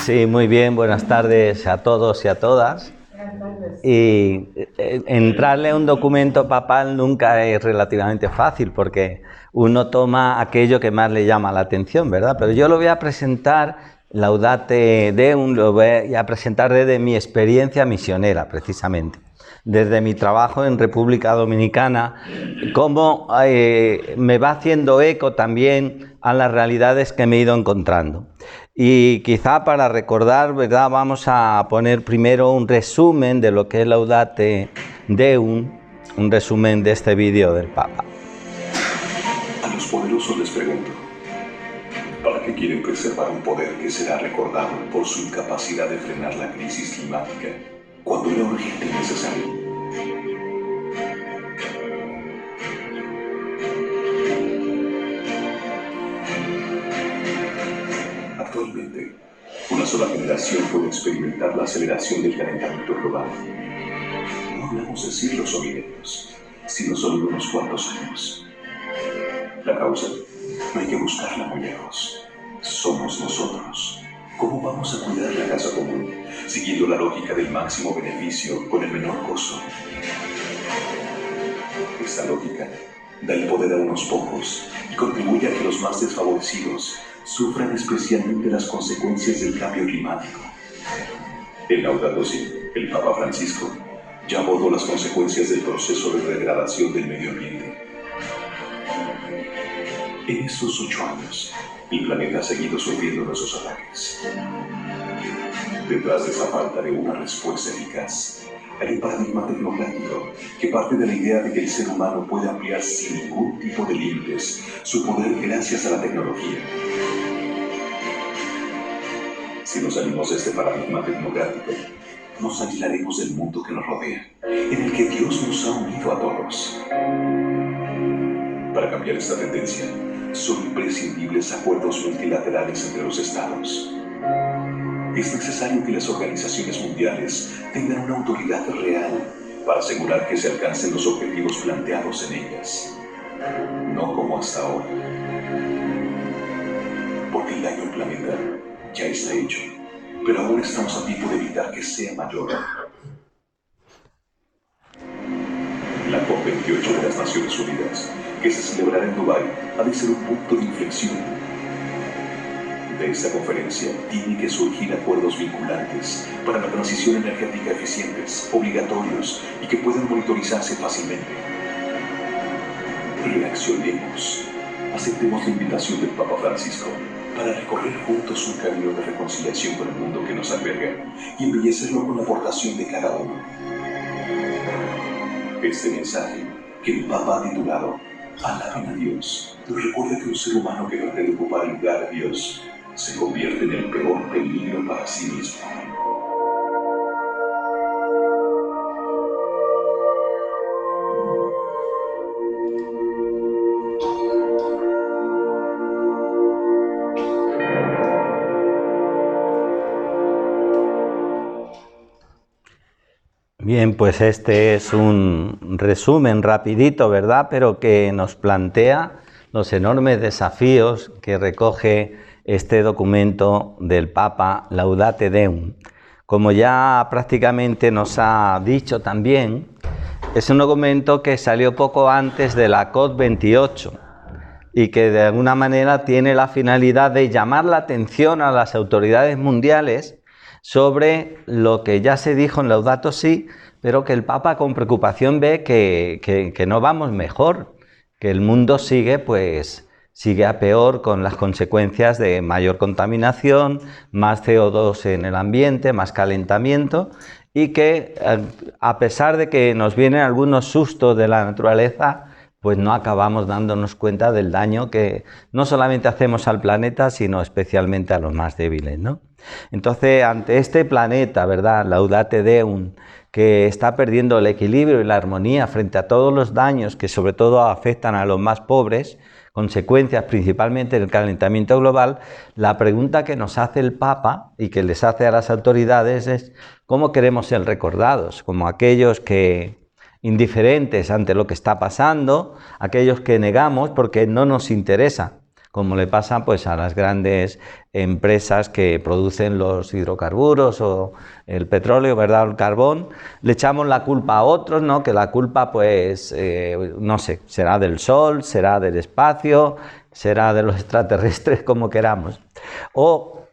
Sí, muy bien, buenas tardes a todos y a todas. Y entrarle a un documento papal nunca es relativamente fácil porque uno toma aquello que más le llama la atención, ¿verdad? Pero yo lo voy a presentar, Laudate Deum, lo voy a presentar desde mi experiencia misionera, precisamente. Desde mi trabajo en República Dominicana, cómo me va haciendo eco también a las realidades que me he ido encontrando. Y quizá para recordar, ¿verdad?, vamos a poner primero un resumen de lo que es Laudate Deum, un resumen de este vídeo del Papa. A los poderosos les pregunto, ¿para qué quieren preservar un poder que será recordado por su incapacidad de frenar la crisis climática cuando era urgente y necesario? Actualmente, una sola generación puede experimentar la aceleración del calentamiento global. No hablamos de siglos o milenios, sino solo de unos cuantos años. La causa, no hay que buscarla muy lejos. Somos nosotros. ¿Cómo vamos a cuidar la casa común, siguiendo la lógica del máximo beneficio con el menor costo? Esta lógica da el poder a unos pocos y contribuye a que los más desfavorecidos sufran especialmente las consecuencias del cambio climático. En Laudato Si, el Papa Francisco ya abordó las consecuencias del proceso de degradación del medio ambiente. En estos 8 años, el planeta ha seguido sufriendo nuestros ataques. Detrás de esa falta de una respuesta eficaz, hay un paradigma tecnocrático que parte de la idea de que el ser humano puede ampliar sin ningún tipo de límites su poder gracias a la tecnología. Si nos salimos de este paradigma tecnocrático, nos aislaremos del mundo que nos rodea, en el que Dios nos ha unido a todos. Para cambiar esta tendencia, son imprescindibles acuerdos multilaterales entre los estados. Es necesario que las organizaciones mundiales tengan una autoridad real para asegurar que se alcancen los objetivos planteados en ellas, no como hasta ahora. Porque el daño al planeta ya está hecho, pero aún estamos a tiempo de evitar que sea mayor. La COP28 de las Naciones Unidas, que se celebrará en Dubái, ha de ser un punto de inflexión. De esta conferencia tienen que surgir acuerdos vinculantes para la transición energética eficientes, obligatorios y que puedan monitorizarse fácilmente. Reaccionemos. Aceptemos la invitación del Papa Francisco para recorrer juntos un camino de reconciliación con el mundo que nos alberga y embellecerlo con la aportación de cada uno. Este mensaje, que el Papa ha titulado Alaben a Dios, nos recuerda que un ser humano que trate de ocupar el lugar de Dios se convierte en el peor peligro para sí mismo. Bien, pues este es un resumen rapidito, ¿verdad?, pero que nos plantea los enormes desafíos que recoge este documento del Papa Laudate Deum. Como ya prácticamente nos ha dicho también, es un documento que salió poco antes de la COP28 y que de alguna manera tiene la finalidad de llamar la atención a las autoridades mundiales sobre lo que ya se dijo en Laudato Si, pero que el Papa con preocupación ve que no vamos mejor, que el mundo sigue a peor con las consecuencias de mayor contaminación, más CO2 en el ambiente, más calentamiento, y que a pesar de que nos vienen algunos sustos de la naturaleza, pues no acabamos dándonos cuenta del daño que no solamente hacemos al planeta, sino especialmente a los más débiles, ¿no? Entonces, ante este planeta, ¿verdad?, Laudate Deum, que está perdiendo el equilibrio y la armonía frente a todos los daños que sobre todo afectan a los más pobres, consecuencias principalmente del calentamiento global, la pregunta que nos hace el Papa y que les hace a las autoridades es ¿cómo queremos ser recordados? Como aquellos que indiferentes ante lo que está pasando, aquellos que negamos porque no nos interesa como le pasa pues a las grandes empresas que producen los hidrocarburos o el petróleo, ¿verdad?, o el carbón. Le echamos la culpa a otros, ¿no?, que la culpa pues, no sé, será del sol, será del espacio, será de los extraterrestres, como queramos. O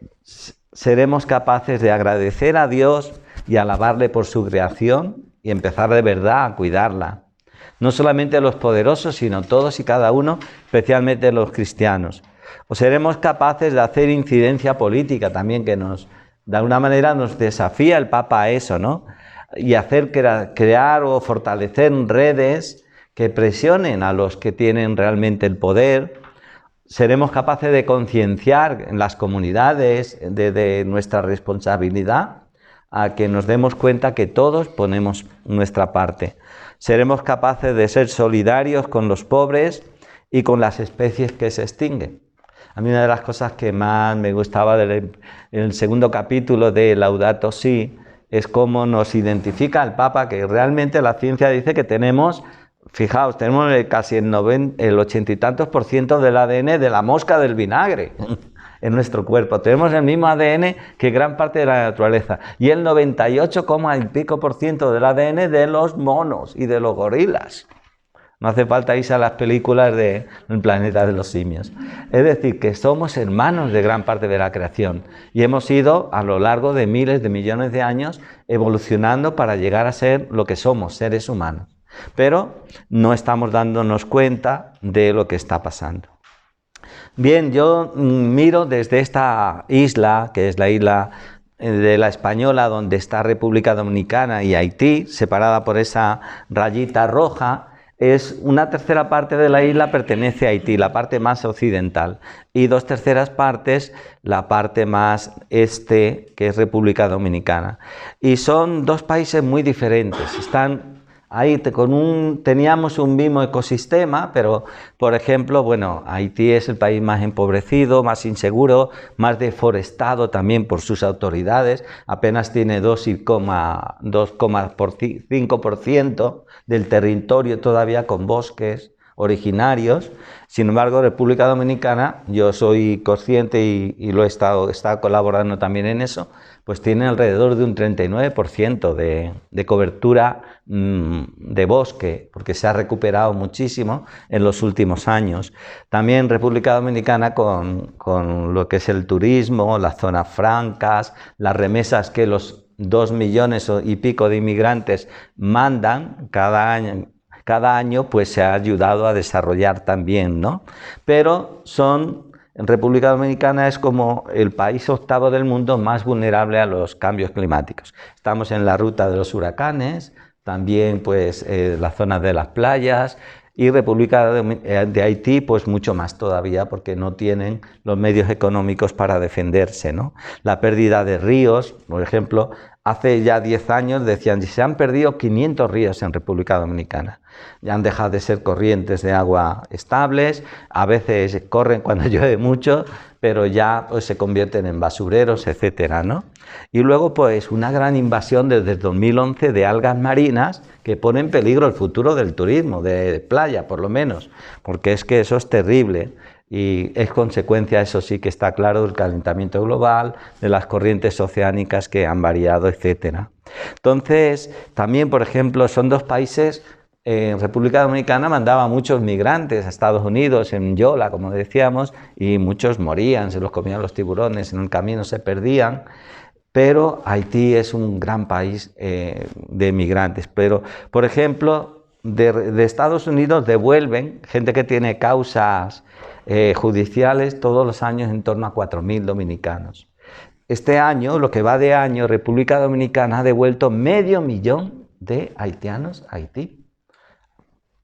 seremos capaces de agradecer a Dios y alabarle por su creación y empezar de verdad a cuidarla. No solamente los poderosos, sino todos y cada uno, especialmente los cristianos. O seremos capaces de hacer incidencia política también, que de alguna manera nos desafía el Papa a eso, ¿no? Y hacer crear o fortalecer redes que presionen a los que tienen realmente el poder. Seremos capaces de concienciar en las comunidades de nuestra responsabilidad, a que nos demos cuenta que todos ponemos nuestra parte. Seremos capaces de ser solidarios con los pobres y con las especies que se extinguen. A mí una de las cosas que más me gustaba el segundo capítulo de Laudato Si es cómo nos identifica el Papa, que realmente la ciencia dice que tenemos, fijaos, tenemos casi el 80 y tantos % del ADN de la mosca del vinagre en nuestro cuerpo. Tenemos el mismo ADN que gran parte de la naturaleza y el 98, y pico % del ADN de los monos y de los gorilas. No hace falta irse a las películas del planeta de los simios. Es decir, que somos hermanos de gran parte de la creación y hemos ido a lo largo de miles de millones de años evolucionando para llegar a ser lo que somos, seres humanos. Pero no estamos dándonos cuenta de lo que está pasando. Bien, yo miro desde esta isla, que es la isla de la Española, donde está República Dominicana y Haití, separada por esa rayita roja. Es una tercera parte de la isla pertenece a Haití, la parte más occidental, y 2/3 partes la parte más este, que es República Dominicana. Y son dos países muy diferentes. Están ahí teníamos un mismo ecosistema, pero, por ejemplo, bueno, Haití es el país más empobrecido, más inseguro, más deforestado también por sus autoridades. Apenas tiene 2,5% del territorio todavía con bosques originarios. Sin embargo, República Dominicana, yo soy consciente y lo he estado colaborando también en eso, pues tiene alrededor de un 39% de cobertura de bosque, porque se ha recuperado muchísimo en los últimos años. También República Dominicana con lo que es el turismo, las zonas francas, las remesas que los 2 millones y pico de inmigrantes mandan cada año, pues se ha ayudado a desarrollar también, ¿no? Pero en República Dominicana es como el país octavo del mundo más vulnerable a los cambios climáticos. Estamos en la ruta de los huracanes, también pues las zonas de las playas, y República de Haití pues mucho más todavía, porque no tienen los medios económicos para defenderse, ¿no? La pérdida de ríos, por ejemplo, hace ya 10 años decían que se han perdido 500 ríos en República Dominicana. Ya han dejado de ser corrientes de agua estables, a veces corren cuando llueve mucho, pero ya pues, se convierten en basureros, etcétera, ¿no? Y luego pues una gran invasión desde el 2011 de algas marinas que pone en peligro el futuro del turismo, de playa por lo menos, porque es que eso es terrible. Y es consecuencia, eso sí que está claro, del calentamiento global, de las corrientes oceánicas que han variado, etcétera. Entonces, también, por ejemplo, son dos países. República Dominicana mandaba muchos migrantes a Estados Unidos, en Yola, como decíamos, y muchos morían, se los comían los tiburones, en el camino se perdían. Pero Haití es un gran país de migrantes. Pero, por ejemplo, de Estados Unidos devuelven gente que tiene causas judiciales todos los años en torno a 4.000 dominicanos. Este año, lo que va de año, República Dominicana ha devuelto 500.000 de haitianos a Haití.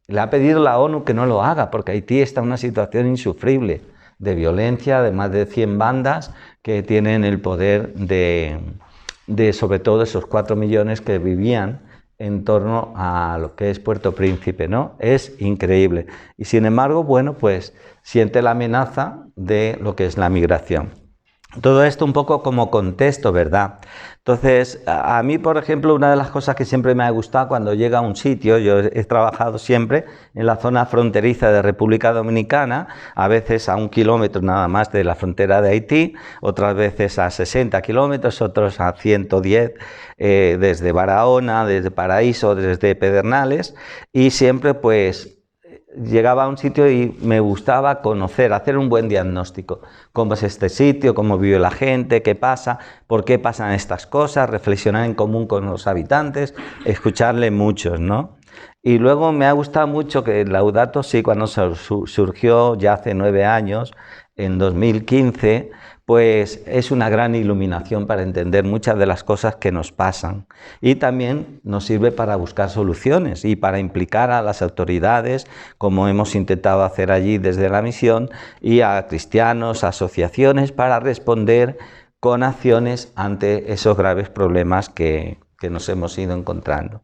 Le ha pedido la ONU que no lo haga, porque Haití está en una situación insufrible de violencia, de más de 100 bandas que tienen el poder de sobre todo esos 4 millones que vivían en torno a lo que es Puerto Príncipe, ¿no? Es increíble. Y sin embargo, bueno, pues siente la amenaza de lo que es la migración. Todo esto un poco como contexto, ¿verdad? Entonces, a mí, por ejemplo, una de las cosas que siempre me ha gustado cuando llega a un sitio, yo he trabajado siempre en la zona fronteriza de República Dominicana, a veces a 1 kilómetro nada más de la frontera de Haití, otras veces a 60 kilómetros, otros a 110 desde Barahona, desde Paraíso, desde Pedernales, y siempre pues llegaba a un sitio y me gustaba conocer, hacer un buen diagnóstico. Cómo es este sitio, cómo vive la gente, qué pasa, por qué pasan estas cosas, reflexionar en común con los habitantes, escucharle muchos, ¿no? Y luego me ha gustado mucho que Laudato Si, cuando surgió ya hace 9 años, en 2015, pues es una gran iluminación para entender muchas de las cosas que nos pasan y también nos sirve para buscar soluciones y para implicar a las autoridades, como hemos intentado hacer allí desde la misión, y a cristianos, asociaciones, para responder con acciones ante esos graves problemas que nos hemos ido encontrando.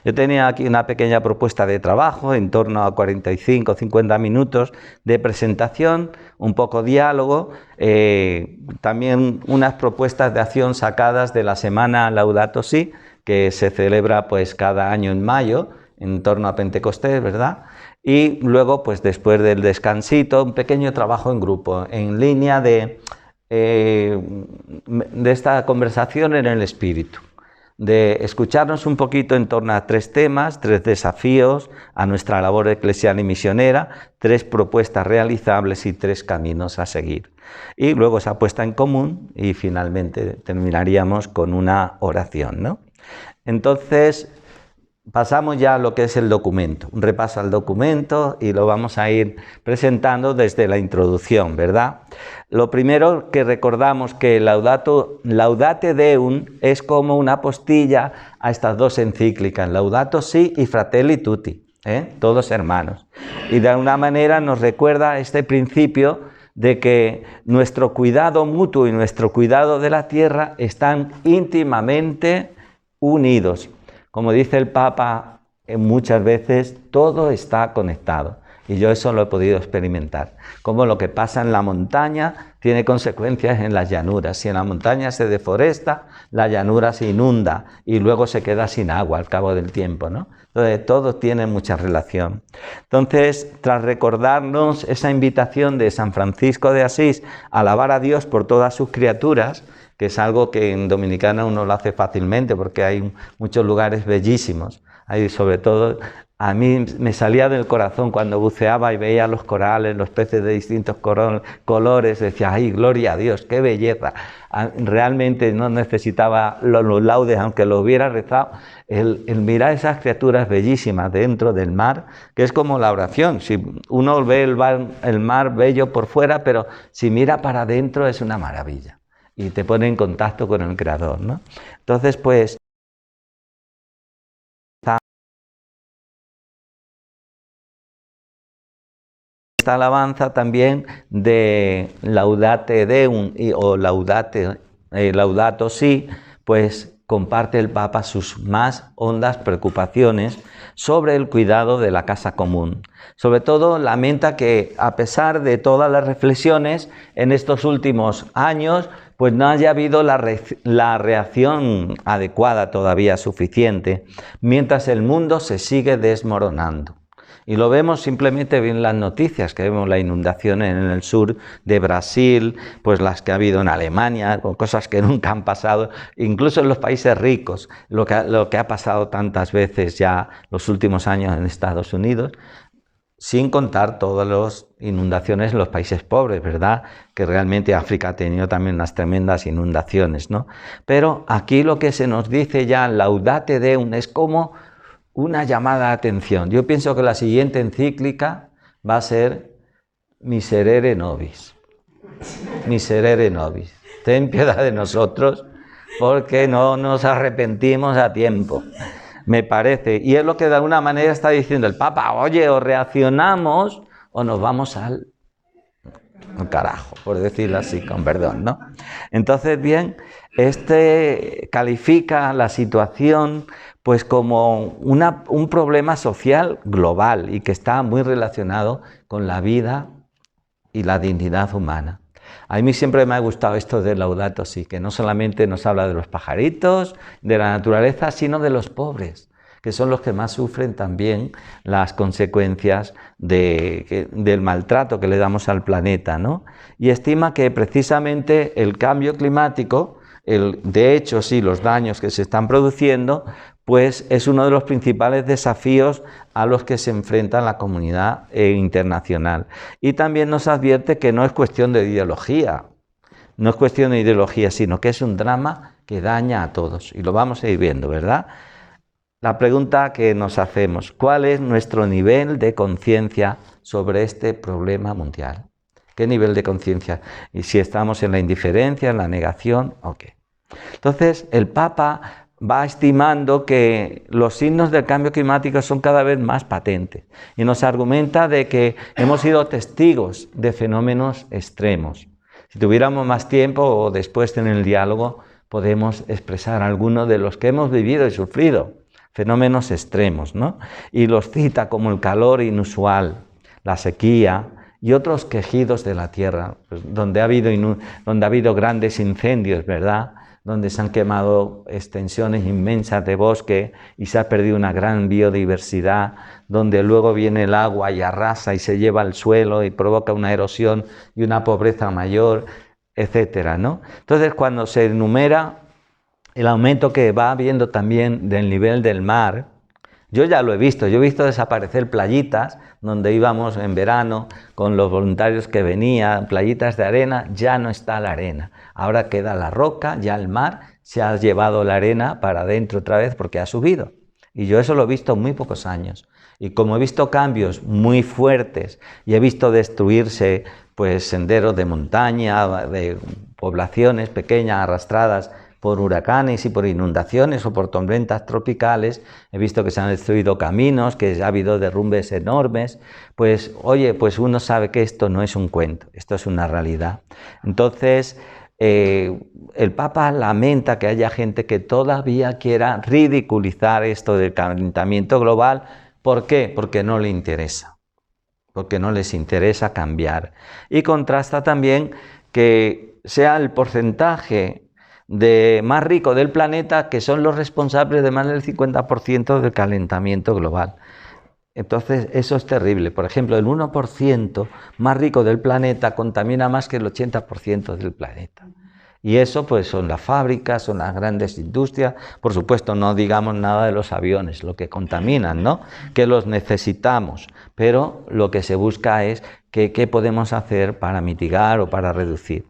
Yo tenía aquí una pequeña propuesta de trabajo, en torno a 45 o 50 minutos de presentación, un poco diálogo, también unas propuestas de acción sacadas de la semana Laudato Si, que se celebra pues cada año en mayo, en torno a Pentecostés, ¿verdad? Y luego, pues después del descansito, un pequeño trabajo en grupo, en línea de esta conversación en el espíritu, de escucharnos un poquito en torno a 3 temas, 3 desafíos a nuestra labor eclesial y misionera, 3 propuestas realizables y 3 caminos a seguir. Y luego esa puesta en común y finalmente terminaríamos con una oración, ¿no? Entonces, pasamos ya a lo que es el documento, un repaso al documento y lo vamos a ir presentando desde la introducción, ¿verdad? Lo primero que recordamos que Laudate Deum es como una postilla a estas 2 encíclicas, Laudato Si y Fratelli Tutti, todos hermanos. Y de alguna manera nos recuerda este principio de que nuestro cuidado mutuo y nuestro cuidado de la tierra están íntimamente unidos. Como dice el Papa muchas veces, todo está conectado. Y yo eso lo he podido experimentar. Como lo que pasa en la montaña tiene consecuencias en las llanuras. Si en la montaña se deforesta, la llanura se inunda y luego se queda sin agua al cabo del tiempo, ¿no? Entonces, todo tiene mucha relación. Entonces, tras recordarnos esa invitación de San Francisco de Asís a alabar a Dios por todas sus criaturas, que es algo que en Dominicana uno lo hace fácilmente porque hay muchos lugares bellísimos. Hay sobre todo, a mí me salía del corazón cuando buceaba y veía los corales, los peces de distintos colores, decía, ¡ay, gloria a Dios, qué belleza! Realmente no necesitaba los laudes, aunque lo hubiera rezado, el mirar esas criaturas bellísimas dentro del mar, que es como la oración. Si uno ve el mar bello por fuera, pero si mira para adentro es una maravilla. Y te pone en contacto con el Creador, ¿no? Entonces, pues, esta alabanza también de Laudate Deum o Laudato Si, pues comparte el Papa sus más hondas preocupaciones sobre el cuidado de la casa común. Sobre todo lamenta que, a pesar de todas las reflexiones en estos últimos años, pues no haya habido la reacción adecuada todavía suficiente, mientras el mundo se sigue desmoronando. Y lo vemos simplemente en las noticias, que vemos las inundaciones en el sur de Brasil, pues las que ha habido en Alemania, con cosas que nunca han pasado, incluso en los países ricos, lo que ha pasado tantas veces ya los últimos años en Estados Unidos, sin contar todas las inundaciones en los países pobres, ¿verdad? Que realmente África ha tenido también unas tremendas inundaciones, ¿no? Pero aquí lo que se nos dice ya, Laudate Deum, es como una llamada de atención. Yo pienso que la siguiente encíclica va a ser Miserere Nobis. Miserere Nobis. Ten piedad de nosotros porque no nos arrepentimos a tiempo, me parece. Y es lo que de alguna manera está diciendo el Papa. Oye, o reaccionamos o nos vamos al carajo, por decirlo así, con perdón, ¿no? Entonces, bien, califica la situación pues como un problema social global y que está muy relacionado con la vida y la dignidad humana. A mí siempre me ha gustado esto de Laudato Si, que no solamente nos habla de los pajaritos, de la naturaleza, sino de los pobres, que son los que más sufren también las consecuencias del maltrato que le damos al planeta, ¿no? Y estima que precisamente el cambio climático, de hecho sí, los daños que se están produciendo, pues es uno de los principales desafíos a los que se enfrenta la comunidad internacional. Y también nos advierte que no es cuestión de ideología, no es cuestión de ideología, sino que es un drama que daña a todos. Y lo vamos a ir viendo, ¿verdad? La pregunta que nos hacemos, ¿cuál es nuestro nivel de conciencia sobre este problema mundial? ¿Qué nivel de conciencia? Y si estamos en la indiferencia, en la negación, ¿o qué? Entonces, el Papa va estimando que los signos del cambio climático son cada vez más patentes y nos argumenta de que hemos sido testigos de fenómenos extremos. Si tuviéramos más tiempo o después en el diálogo podemos expresar algunos de los que hemos vivido y sufrido, fenómenos extremos, ¿no? Y los cita como el calor inusual, la sequía y otros quejidos de la tierra, pues donde ha habido grandes incendios, ¿verdad?, donde se han quemado extensiones inmensas de bosque y se ha perdido una gran biodiversidad, donde luego viene el agua y arrasa y se lleva al suelo y provoca una erosión y una pobreza mayor, etcétera, ¿no? Entonces, cuando se enumera el aumento que va habiendo también del nivel del mar, yo ya lo he visto, yo he visto desaparecer playitas donde íbamos en verano con los voluntarios que venían, playitas de arena, ya no está la arena, ahora queda la roca, ya el mar se ha llevado la arena para adentro otra vez porque ha subido. Y yo eso lo he visto en muy pocos años. Y como he visto cambios muy fuertes y he visto destruirse pues senderos de montaña, de poblaciones pequeñas arrastradas por huracanes y por inundaciones o por tormentas tropicales, he visto que se han destruido caminos, que ha habido derrumbes enormes, pues oye, pues uno sabe que esto no es un cuento, esto es una realidad. Entonces, el Papa lamenta que haya gente que todavía quiera ridiculizar esto del calentamiento global. ¿Por qué? Porque no le interesa, porque no les interesa cambiar. Y contrasta también que sea el porcentaje más rico del planeta que son los responsables de más del 50% del calentamiento global. Entonces eso es terrible. Por ejemplo, el 1% más rico del planeta contamina más que el 80% del planeta. Y eso pues son las fábricas, son las grandes industrias, por supuesto no digamos nada de los aviones, lo que contaminan, ¿no? Que los necesitamos, pero lo que se busca es qué podemos hacer para mitigar o para reducir.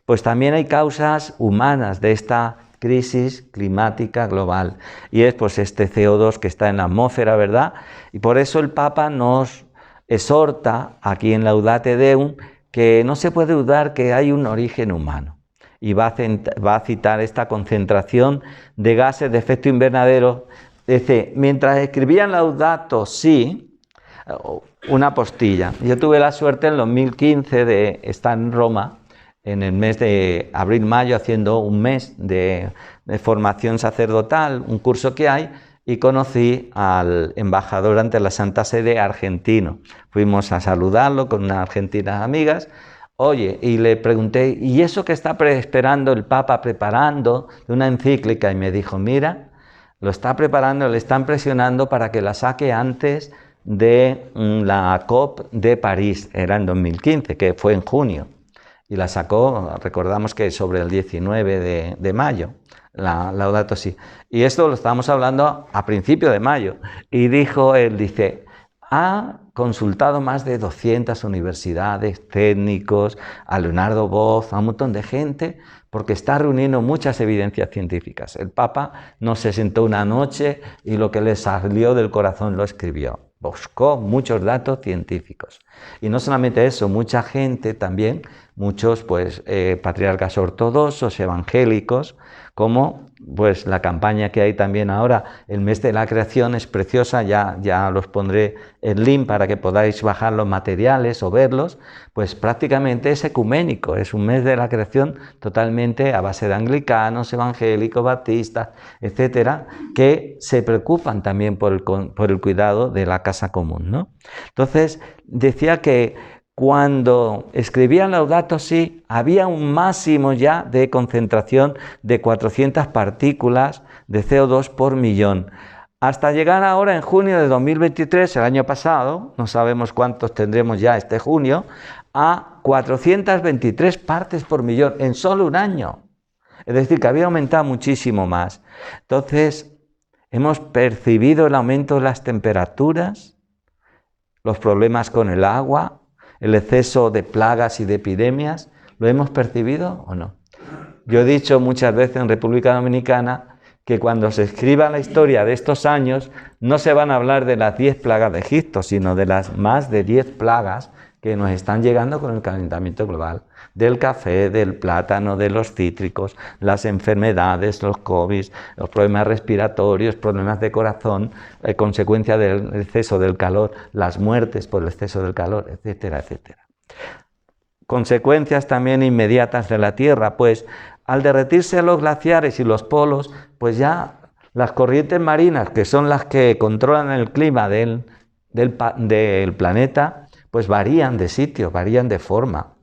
Pues también hay causas humanas de esta crisis climática global y es pues este CO2 que está en la atmósfera, ¿verdad? Y por eso el Papa nos exhorta aquí en Laudate Deum que no se puede dudar que hay un origen humano y va a citar esta concentración de gases de efecto invernadero. Dice, mientras escribían Laudato Si, una postilla. Yo tuve la suerte en 2015 de estar en Roma en el mes de abril-mayo haciendo un mes de formación sacerdotal, un curso que hay, y conocí al embajador ante la Santa Sede argentino. Fuimos a saludarlo con unas argentinas amigas. Oye, y le pregunté, ¿y eso que está esperando el Papa preparando de una encíclica? Y me dijo, mira, lo está preparando, le están presionando para que la saque antes de la COP de París, era en 2015, que fue en junio. Y la sacó, recordamos que sobre el 19 de mayo, la Laudato Si. Y esto lo estábamos hablando a principio de mayo. Y él dice, ha consultado más de 200 universidades, técnicos, a Leonardo Bosch, a un montón de gente, porque está reuniendo muchas evidencias científicas. El Papa no se sentó una noche y lo que le salió del corazón lo escribió. Buscó muchos datos científicos. Y no solamente eso, mucha gente también, muchos pues patriarcas ortodoxos, evangélicos, como pues la campaña que hay también ahora, el mes de la creación es preciosa, ya los pondré el link para que podáis bajar los materiales o verlos, pues prácticamente es ecuménico, es un mes de la creación totalmente a base de anglicanos, evangélicos, baptistas, etcétera, que se preocupan también por el cuidado de la casa común, ¿no? Entonces, decía que cuando escribían Laudato Si, había un máximo ya de concentración de 400 partículas de CO2 por millón. Hasta llegar ahora en junio de 2023, el año pasado, no sabemos cuántos tendremos ya este junio, a 423 partes por millón en solo un año. Es decir, que había aumentado muchísimo más. Entonces, hemos percibido el aumento de las temperaturas, los problemas con el agua, el exceso de plagas y de epidemias. ¿Lo hemos percibido o no? Yo he dicho muchas veces en República Dominicana que cuando se escriba la historia de estos años no se van a hablar de las 10 plagas de Egipto, sino de las más de 10 plagas que nos están llegando con el calentamiento global, del café, del plátano, de los cítricos, las enfermedades, los COVID, los problemas respiratorios, problemas de corazón, consecuencia del exceso del calor, las muertes por el exceso del calor, etcétera, etcétera. Consecuencias también inmediatas de la Tierra, pues al derretirse los glaciares y los polos, pues ya las corrientes marinas, que son las que controlan el clima del planeta, pues varían de sitio, varían de forma.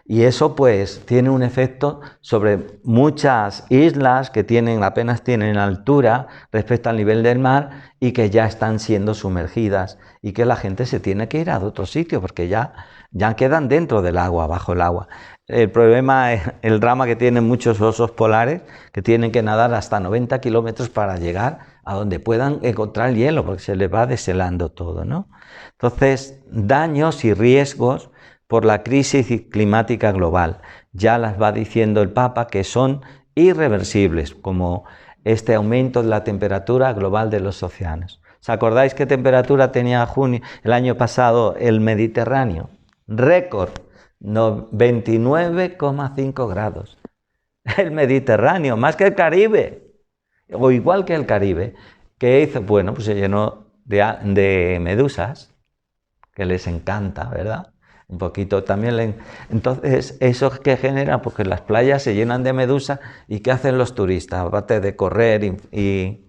Y eso pues tiene un efecto sobre muchas islas que apenas tienen altura respecto al nivel del mar y que ya están siendo sumergidas y que la gente se tiene que ir a otro sitio porque ya quedan dentro del agua, bajo el agua. El problema es el drama que tienen muchos osos polares que tienen que nadar hasta 90 kilómetros para llegar a donde puedan encontrar hielo porque se les va deshelando todo, ¿no? Entonces, daños y riesgos por la crisis climática global. Ya las va diciendo el Papa que son irreversibles, como este aumento de la temperatura global de los océanos. ¿Os acordáis qué temperatura tenía el año pasado el Mediterráneo? Récord, 29,5 grados. El Mediterráneo, más que el Caribe, o igual que el Caribe, que hizo, bueno, pues se llenó de medusas, que les encanta, ¿verdad? Un poquito también. Entonces, ¿eso qué genera? Porque las playas se llenan de medusas y ¿qué hacen los turistas? Aparte de correr y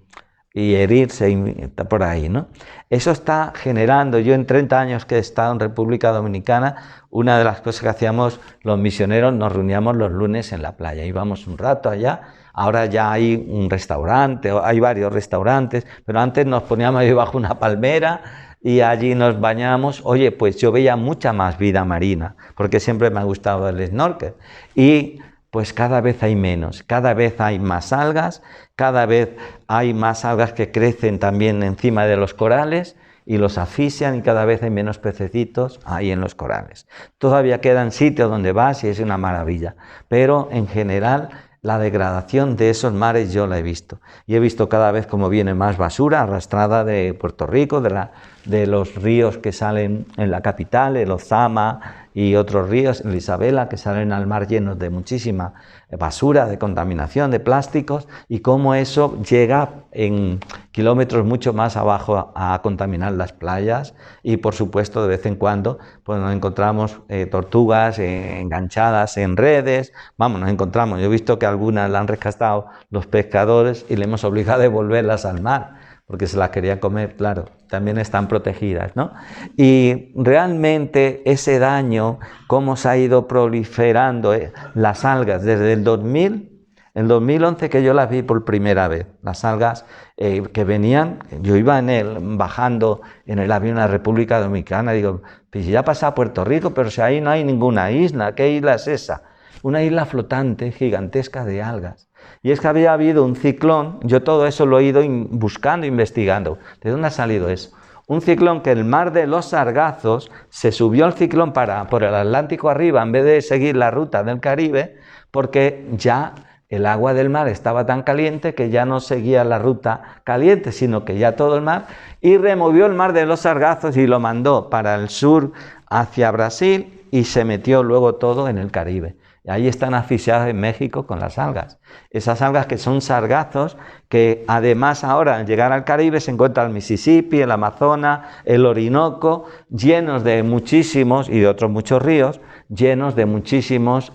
herirse por ahí, ¿no? Eso está generando, yo en 30 años que he estado en República Dominicana, una de las cosas que hacíamos los misioneros, nos reuníamos los lunes en la playa, íbamos un rato allá. Ahora ya hay un restaurante, hay varios restaurantes, pero antes nos poníamos ahí bajo una palmera y allí nos bañamos. Oye, pues yo veía mucha más vida marina, porque siempre me ha gustado el snorkel. Y pues cada vez hay menos, cada vez hay más algas, cada vez hay más algas que crecen también encima de los corales y los asfixian y cada vez hay menos pececitos ahí en los corales. Todavía quedan sitios donde vas y es una maravilla, pero en general la degradación de esos mares yo la he visto. Y he visto cada vez como viene más basura arrastrada de Puerto Rico, de los ríos que salen en la capital, el Ozama y otros ríos, el Isabela, que salen al mar llenos de muchísima basura, de contaminación, de plásticos, y cómo eso llega en kilómetros mucho más abajo a contaminar las playas. Y por supuesto de vez en cuando pues nos encontramos tortugas enganchadas en redes, nos encontramos, yo he visto que algunas la han rescatado los pescadores y le hemos obligado a devolverlas al mar porque se las querían comer, claro, también están protegidas, ¿no? Y realmente ese daño, cómo se ha ido proliferando las algas desde el 2011 que yo las vi por primera vez, las algas que venían, yo iba bajando en el avión a la República Dominicana, digo, pues ya pasa a Puerto Rico, pero si ahí no hay ninguna isla, ¿qué isla es esa? Una isla flotante gigantesca de algas. Y es que había habido un ciclón, yo todo eso lo he ido buscando, investigando. ¿De dónde ha salido eso? Un ciclón que el mar de los Sargazos se subió el ciclón por el Atlántico arriba en vez de seguir la ruta del Caribe, porque ya el agua del mar estaba tan caliente que ya no seguía la ruta caliente, sino que ya todo el mar, y removió el mar de los Sargazos y lo mandó para el sur hacia Brasil y se metió luego todo en el Caribe. Y ahí están asfixiados en México con las algas. Esas algas que son sargazos, que además ahora al llegar al Caribe se encuentra el Mississippi, el Amazonas, el Orinoco, llenos de muchísimos, y de otros muchos ríos, llenos de muchísimos,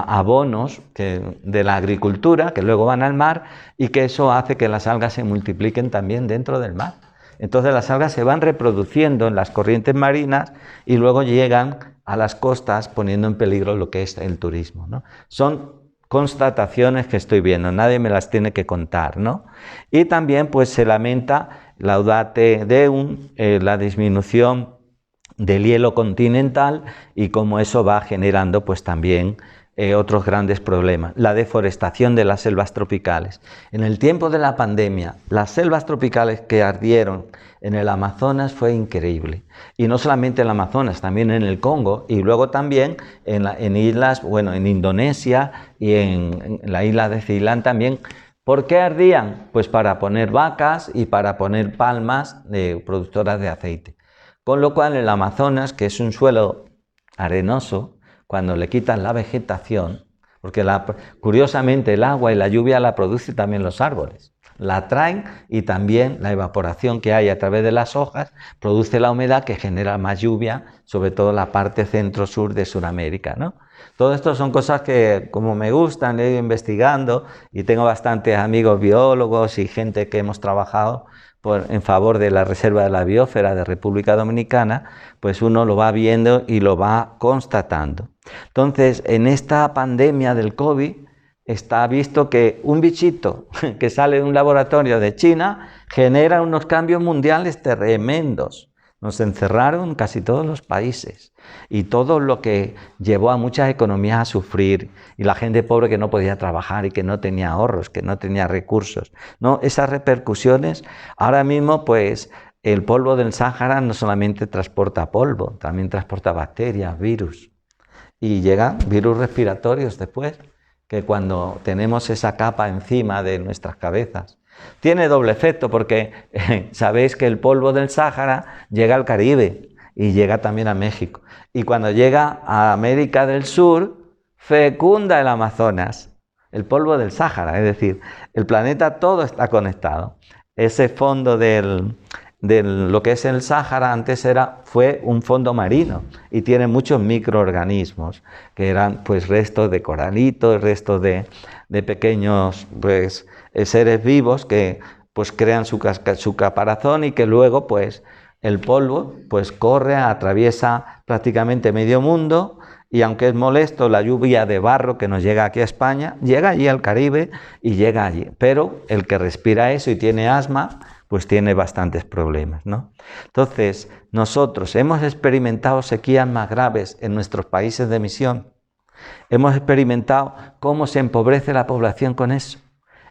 abonos de la agricultura, que luego van al mar, y que eso hace que las algas se multipliquen también dentro del mar. Entonces las algas se van reproduciendo en las corrientes marinas y luego llegan a las costas poniendo en peligro lo que es el turismo, ¿no? Son constataciones que estoy viendo, nadie me las tiene que contar, ¿no? Y también pues se lamenta Laudate Deum, la disminución del hielo continental y cómo eso va generando pues también otros grandes problemas. La deforestación de las selvas tropicales. En el tiempo de la pandemia, las selvas tropicales que ardieron en el Amazonas fue increíble. Y no solamente en el Amazonas, también en el Congo y luego también en islas, bueno, en Indonesia y en la isla de Ceilán también. ¿Por qué ardían? Pues para poner vacas y para poner palmas productoras de aceite. Con lo cual el Amazonas, que es un suelo arenoso, cuando le quitan la vegetación, porque curiosamente el agua y la lluvia la producen también los árboles, la traen y también la evaporación que hay a través de las hojas produce la humedad que genera más lluvia, sobre todo la parte centro-sur de Sudamérica, ¿no? Todo esto son cosas que como me gustan, he ido investigando y tengo bastantes amigos biólogos y gente que hemos trabajado en favor de la Reserva de la Biosfera de República Dominicana, pues uno lo va viendo y lo va constatando. Entonces, en esta pandemia del COVID, está visto que un bichito que sale de un laboratorio de China genera unos cambios mundiales tremendos. Nos encerraron casi todos los países y todo lo que llevó a muchas economías a sufrir y la gente pobre que no podía trabajar y que no tenía ahorros, que no tenía recursos. No, esas repercusiones, ahora mismo pues el polvo del Sáhara no solamente transporta polvo, también transporta bacterias, virus y llegan virus respiratorios después, que cuando tenemos esa capa encima de nuestras cabezas. Tiene doble efecto porque sabéis que el polvo del Sáhara llega al Caribe y llega también a México. Y cuando llega a América del Sur, fecunda el Amazonas, el polvo del Sáhara. Es decir, el planeta todo está conectado. Ese fondo de lo que es el Sáhara antes fue un fondo marino y tiene muchos microorganismos que eran pues restos de coralitos, restos de pequeños pues seres vivos que pues crean su caparazón y que luego pues el polvo pues corre, atraviesa prácticamente medio mundo y aunque es molesto la lluvia de barro que nos llega aquí a España, llega allí al Caribe y llega allí, pero el que respira eso y tiene asma pues tiene bastantes problemas, ¿no? Entonces, nosotros hemos experimentado sequías más graves en nuestros países de misión. Hemos experimentado cómo se empobrece la población con eso.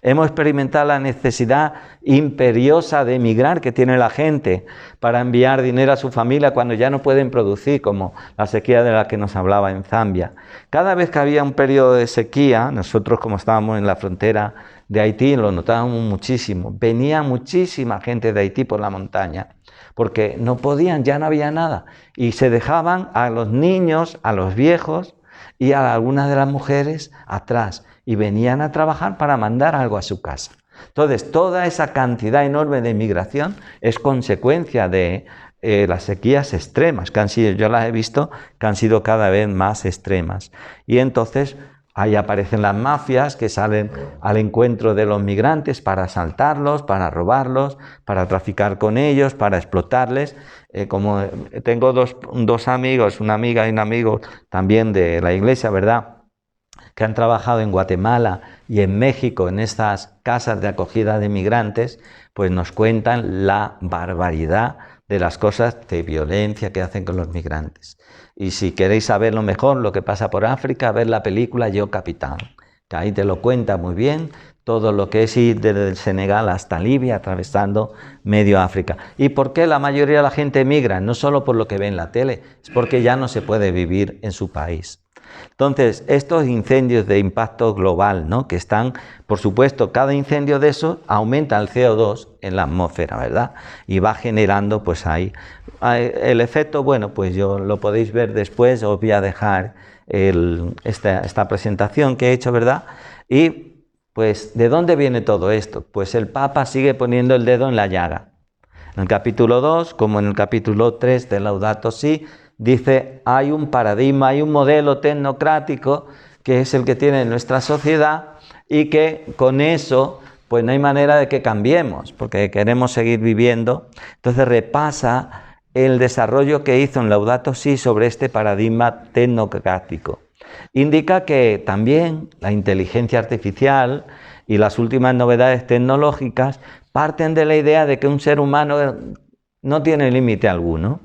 Hemos experimentado la necesidad imperiosa de emigrar que tiene la gente para enviar dinero a su familia cuando ya no pueden producir, como la sequía de la que nos hablaba en Zambia. Cada vez que había un periodo de sequía, nosotros como estábamos en la frontera de Haití lo notábamos muchísimo. Venía muchísima gente de Haití por la montaña porque no podían, ya no había nada y se dejaban a los niños, a los viejos y a algunas de las mujeres atrás y venían a trabajar para mandar algo a su casa. Entonces, toda esa cantidad enorme de migración es consecuencia de las sequías extremas, que han sido, yo las he visto, que han sido cada vez más extremas. Y entonces, ahí aparecen las mafias que salen al encuentro de los migrantes para asaltarlos, para robarlos, para traficar con ellos, para explotarles. Como tengo dos amigos, una amiga y un amigo también de la iglesia, ¿verdad?, que han trabajado en Guatemala y en México en estas casas de acogida de migrantes, pues nos cuentan la barbaridad de las cosas de violencia que hacen con los migrantes. Y si queréis saberlo mejor, lo que pasa por África, ver la película Yo Capitán, que ahí te lo cuenta muy bien, todo lo que es ir desde el Senegal hasta Libia, atravesando medio África. ¿Y por qué la mayoría de la gente emigra? No solo por lo que ve en la tele, es porque ya no se puede vivir en su país. Entonces, estos incendios de impacto global, ¿no?, que están, por supuesto, cada incendio de esos aumenta el CO2 en la atmósfera, ¿verdad? Y va generando, pues ahí, el efecto, bueno, pues lo podéis ver después, os voy a dejar esta presentación que he hecho, ¿verdad? Y, pues, ¿de dónde viene todo esto? Pues el Papa sigue poniendo el dedo en la llaga. En el capítulo 2, como en el capítulo 3 de Laudato Si', dice, hay un paradigma, hay un modelo tecnocrático que es el que tiene nuestra sociedad y que con eso pues no hay manera de que cambiemos, porque queremos seguir viviendo. Entonces repasa el desarrollo que hizo en Laudato Si sobre este paradigma tecnocrático. Indica que también la inteligencia artificial y las últimas novedades tecnológicas parten de la idea de que un ser humano no tiene límite alguno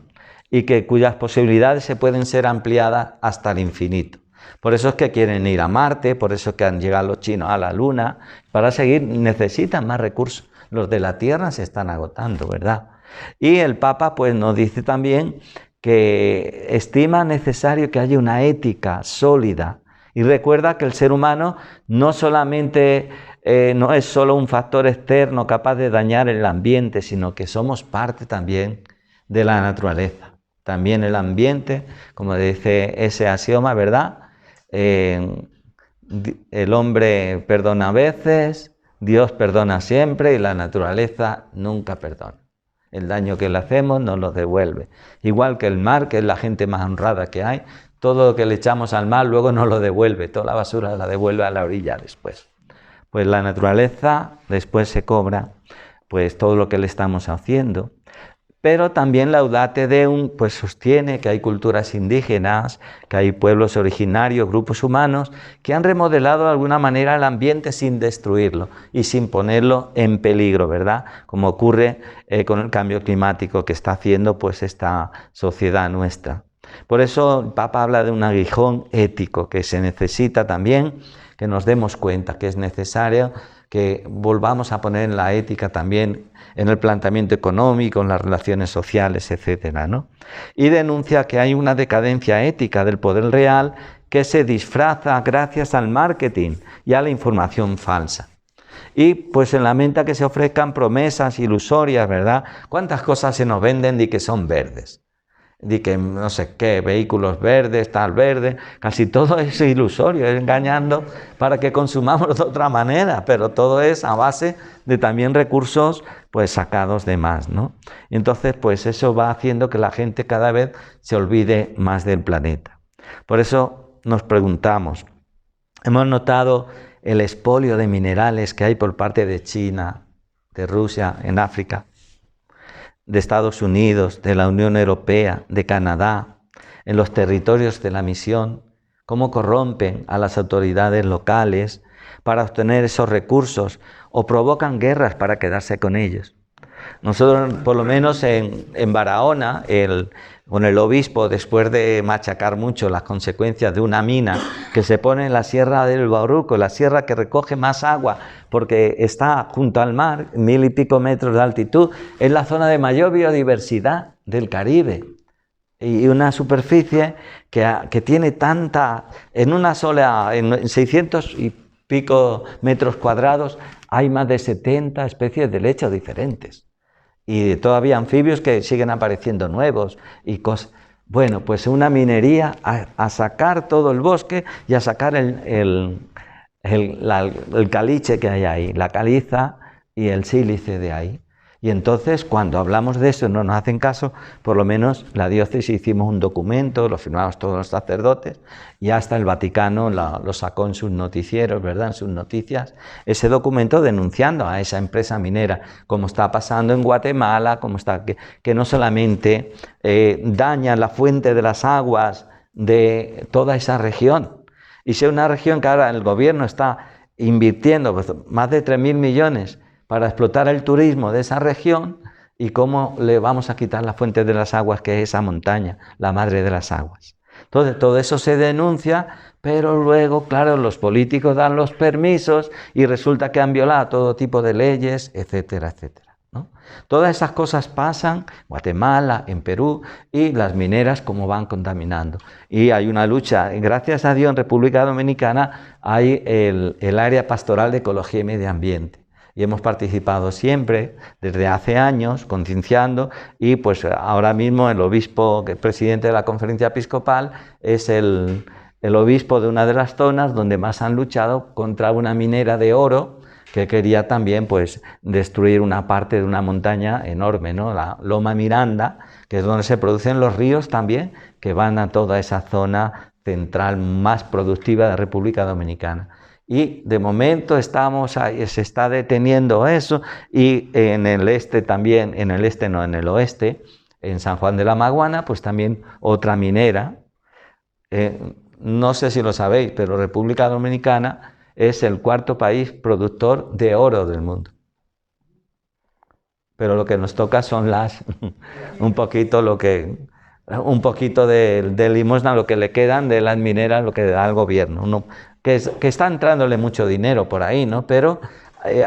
y que cuyas posibilidades se pueden ser ampliadas hasta el infinito. Por eso es que quieren ir a Marte, por eso es que han llegado los chinos a la Luna. Para seguir necesitan más recursos. Los de la Tierra se están agotando, ¿verdad? Y el Papa pues nos dice también que estima necesario que haya una ética sólida y recuerda que el ser humano no solamente no es solo un factor externo capaz de dañar el ambiente, sino que somos parte también de la naturaleza. También el ambiente, como dice ese axioma, ¿verdad? El hombre perdona a veces, Dios perdona siempre y la naturaleza nunca perdona. El daño que le hacemos nos lo devuelve. Igual que el mar, que es la gente más honrada que hay, todo lo que le echamos al mar luego nos lo devuelve, toda la basura la devuelve a la orilla después. Pues la naturaleza después se cobra pues todo lo que le estamos haciendo. Pero también Laudate Deum pues sostiene que hay culturas indígenas, que hay pueblos originarios, grupos humanos, que han remodelado de alguna manera el ambiente sin destruirlo y sin ponerlo en peligro, ¿verdad? Como ocurre con el cambio climático que está haciendo pues esta sociedad nuestra. Por eso el Papa habla de un aguijón ético que se necesita también, que nos demos cuenta que es necesario que volvamos a poner la ética también en el planteamiento económico, en las relaciones sociales, etcétera, ¿no? Y denuncia que hay una decadencia ética del poder real que se disfraza gracias al marketing y a la información falsa. Y pues se lamenta que se ofrezcan promesas ilusorias, ¿verdad? ¿Cuántas cosas se nos venden de que son verdes? De que no sé qué, vehículos verdes, tal verde, casi todo es ilusorio, es engañando para que consumamos de otra manera, pero todo es a base de también recursos pues sacados de más, ¿no? Y entonces pues eso va haciendo que la gente cada vez se olvide más del planeta. Por eso nos preguntamos, hemos notado el expolio de minerales que hay por parte de China, de Rusia, en África, de Estados Unidos, de la Unión Europea, de Canadá, en los territorios de la misión, cómo corrompen a las autoridades locales para obtener esos recursos o provocan guerras para quedarse con ellos. Nosotros, por lo menos en Barahona, con el obispo, después de machacar mucho las consecuencias de una mina que se pone en la Sierra del Bauruco, la sierra que recoge más agua porque está junto al mar, 1000 y pico metros de altitud, es la zona de mayor biodiversidad del Caribe. Y una superficie que tiene tanta, en 600 y pico metros cuadrados, hay más de 70 especies de lecho diferentes. Y todavía anfibios que siguen apareciendo nuevos y cosas. Bueno, pues una minería a sacar todo el bosque y a sacar el caliche que hay ahí, la caliza y el sílice de ahí. Y entonces, cuando hablamos de eso, no nos hacen caso, por lo menos la diócesis hicimos un documento, lo firmamos todos los sacerdotes, y hasta el Vaticano lo sacó en sus noticieros, ¿verdad?, en sus noticias, ese documento denunciando a esa empresa minera, como está pasando en Guatemala, como está, que no solamente daña la fuente de las aguas de toda esa región, y si es una región que ahora el gobierno está invirtiendo pues, más de 3.000 millones para explotar el turismo de esa región, y cómo le vamos a quitar la fuente de las aguas, que es esa montaña, la madre de las aguas. Entonces, todo eso se denuncia, pero luego, claro, los políticos dan los permisos y resulta que han violado todo tipo de leyes, etcétera, etcétera, ¿no? Todas esas cosas pasan en Guatemala, en Perú, y las mineras como van contaminando. Y hay una lucha, gracias a Dios, en República Dominicana hay el área pastoral de ecología y medio ambiente. Y hemos participado siempre, desde hace años, concienciando, y pues ahora mismo el obispo, que es presidente de la conferencia episcopal, es el obispo de una de las zonas donde más han luchado contra una minera de oro que quería también pues destruir una parte de una montaña enorme, ¿no? La Loma Miranda, que es donde se producen los ríos también, que van a toda esa zona central más productiva de República Dominicana. Y de momento estamos ahí, se está deteniendo eso, y en el este también, en el oeste, en San Juan de la Maguana, pues también otra minera. No sé si lo sabéis, pero República Dominicana es el cuarto país productor de oro del mundo. Pero lo que nos toca son un poquito de limosna, lo que le quedan de las mineras, lo que da el gobierno, que está entrándole mucho dinero por ahí, ¿no? Pero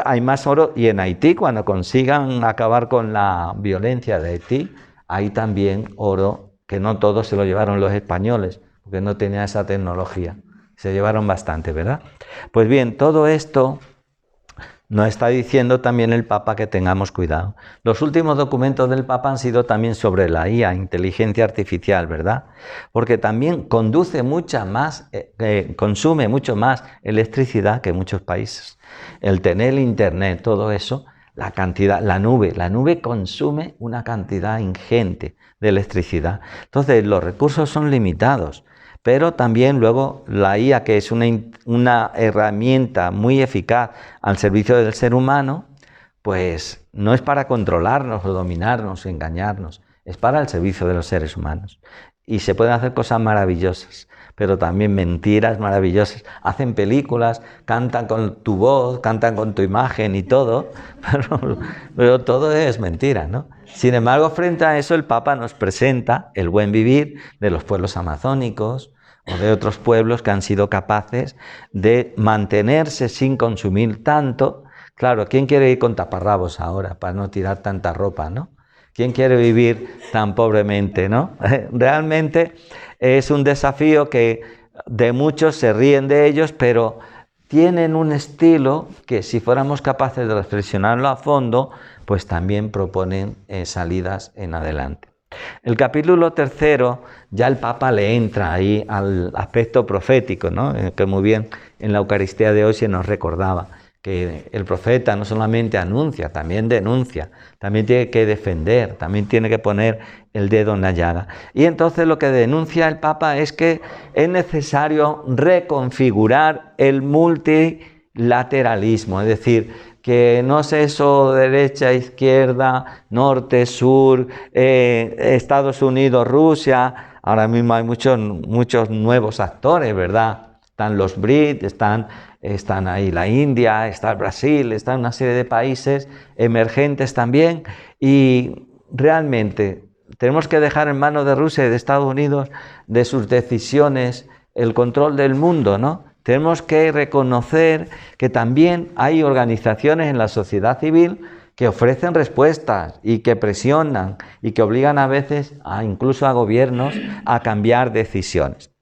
hay más oro, y en Haití, cuando consigan acabar con la violencia de Haití, hay también oro, que no todos se lo llevaron los españoles, porque no tenían esa tecnología. Se llevaron bastante, ¿verdad? Pues bien, todo esto nos está diciendo también el Papa que tengamos cuidado. Los últimos documentos del Papa han sido también sobre la IA, inteligencia artificial, ¿verdad? Porque también consume mucho más electricidad que muchos países. El tener el internet, todo eso, la nube consume una cantidad ingente de electricidad. Entonces, los recursos son limitados. Pero también luego la IA, que es una herramienta muy eficaz al servicio del ser humano, pues no es para controlarnos o dominarnos o engañarnos, es para el servicio de los seres humanos. Y se pueden hacer cosas maravillosas, pero también mentiras maravillosas. Hacen películas, cantan con tu voz, cantan con tu imagen y todo, pero todo es mentira, ¿no? Sin embargo, frente a eso, el Papa nos presenta el buen vivir de los pueblos amazónicos o de otros pueblos que han sido capaces de mantenerse sin consumir tanto. Claro, ¿quién quiere ir con taparrabos ahora para no tirar tanta ropa, ¿no? ¿Quién quiere vivir tan pobremente, no? Realmente es un desafío que de muchos se ríen de ellos, pero tienen un estilo que, si fuéramos capaces de reflexionarlo a fondo, pues también proponen salidas en adelante. El capítulo 3, ya el Papa le entra ahí al aspecto profético, ¿no? Que muy bien en la Eucaristía de hoy se nos recordaba que el profeta no solamente anuncia, también denuncia, también tiene que defender, también tiene que poner el dedo en la llaga. Y entonces lo que denuncia el Papa es que es necesario reconfigurar el multilateralismo, es decir, que no es eso derecha, izquierda, norte, sur, Estados Unidos, Rusia. Ahora mismo hay muchos nuevos actores, ¿verdad? Están los BRICS, están ahí la India, está el Brasil, están una serie de países emergentes también, y realmente tenemos que dejar en manos de Rusia y de Estados Unidos, de sus decisiones, el control del mundo, ¿no? Tenemos que reconocer que también hay organizaciones en la sociedad civil que ofrecen respuestas y que presionan y que obligan a veces incluso a gobiernos a cambiar decisiones.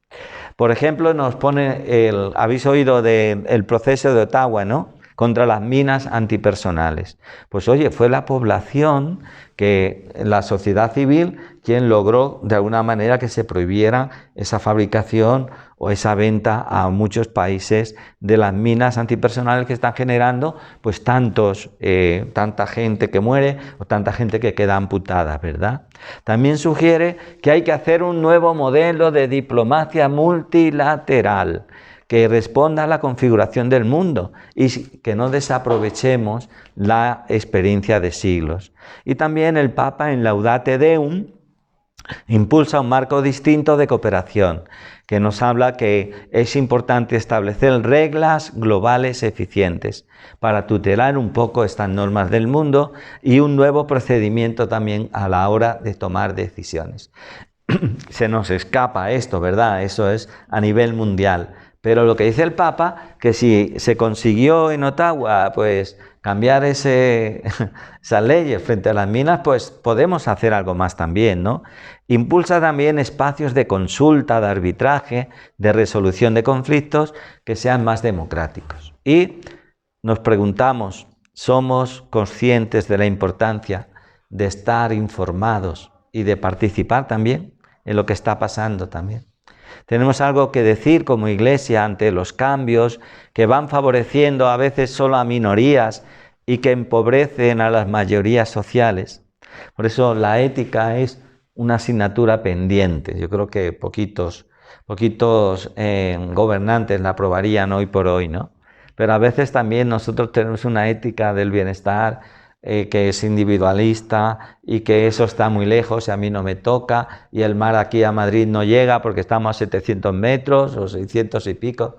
Por ejemplo, nos pone habéis oído del proceso de Ottawa, ¿no? Contra las minas antipersonales. Pues oye, fue la población, la sociedad civil, quien logró de alguna manera que se prohibiera esa fabricación o esa venta a muchos países de las minas antipersonales que están generando pues tanta gente que muere o tanta gente que queda amputada, ¿verdad? También sugiere que hay que hacer un nuevo modelo de diplomacia multilateral que responda a la configuración del mundo y que no desaprovechemos la experiencia de siglos. Y también el Papa en Laudate Deum impulsa un marco distinto de cooperación, que nos habla que es importante establecer reglas globales eficientes para tutelar un poco estas normas del mundo y un nuevo procedimiento también a la hora de tomar decisiones. Se nos escapa esto, ¿verdad? Eso es a nivel mundial. Pero lo que dice el Papa, que si se consiguió en Ottawa pues cambiar esas leyes frente a las minas, pues podemos hacer algo más también, ¿no? Impulsa también espacios de consulta, de arbitraje, de resolución de conflictos que sean más democráticos. Y nos preguntamos, ¿somos conscientes de la importancia de estar informados y de participar también en lo que está pasando también? Tenemos algo que decir como Iglesia ante los cambios que van favoreciendo a veces solo a minorías y que empobrecen a las mayorías sociales. Por eso la ética es una asignatura pendiente. Yo creo que poquitos gobernantes la aprobarían hoy por hoy, ¿no? pero a veces también nosotros tenemos una ética del bienestar que es individualista y que eso está muy lejos y a mí no me toca, y el mar aquí a Madrid no llega porque estamos a 700 metros o 600 y pico.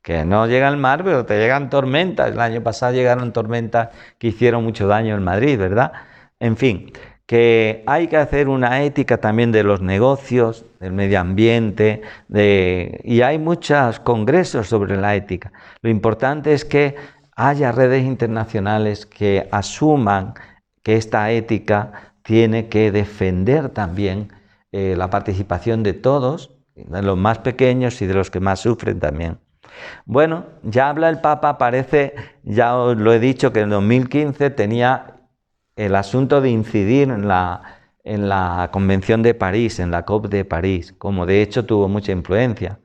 Que no llega el mar, pero te llegan tormentas. El año pasado llegaron tormentas que hicieron mucho daño en Madrid, ¿verdad? En fin, que hay que hacer una ética también de los negocios, del medio ambiente, y hay muchos congresos sobre la ética. Lo importante es que haya redes internacionales que asuman que esta ética tiene que defender también la participación de todos, de los más pequeños y de los que más sufren también. Bueno, ya habla el Papa, parece, ya os lo he dicho, que en 2015 tenía el asunto de incidir en la Convención de París, en la COP de París, como de hecho tuvo mucha influencia.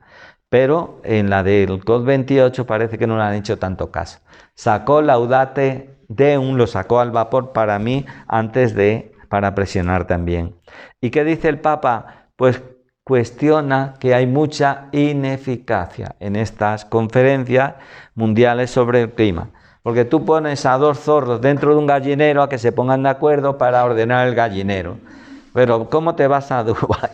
Pero en la del COP28 parece que no le han hecho tanto caso. Sacó Laudate Deum, lo sacó al vapor para mí para presionar también. ¿Y qué dice el Papa? Pues cuestiona que hay mucha ineficacia en estas conferencias mundiales sobre el clima. Porque tú pones a dos zorros dentro de un gallinero a que se pongan de acuerdo para ordenar el gallinero. Pero ¿cómo te vas a Dubái?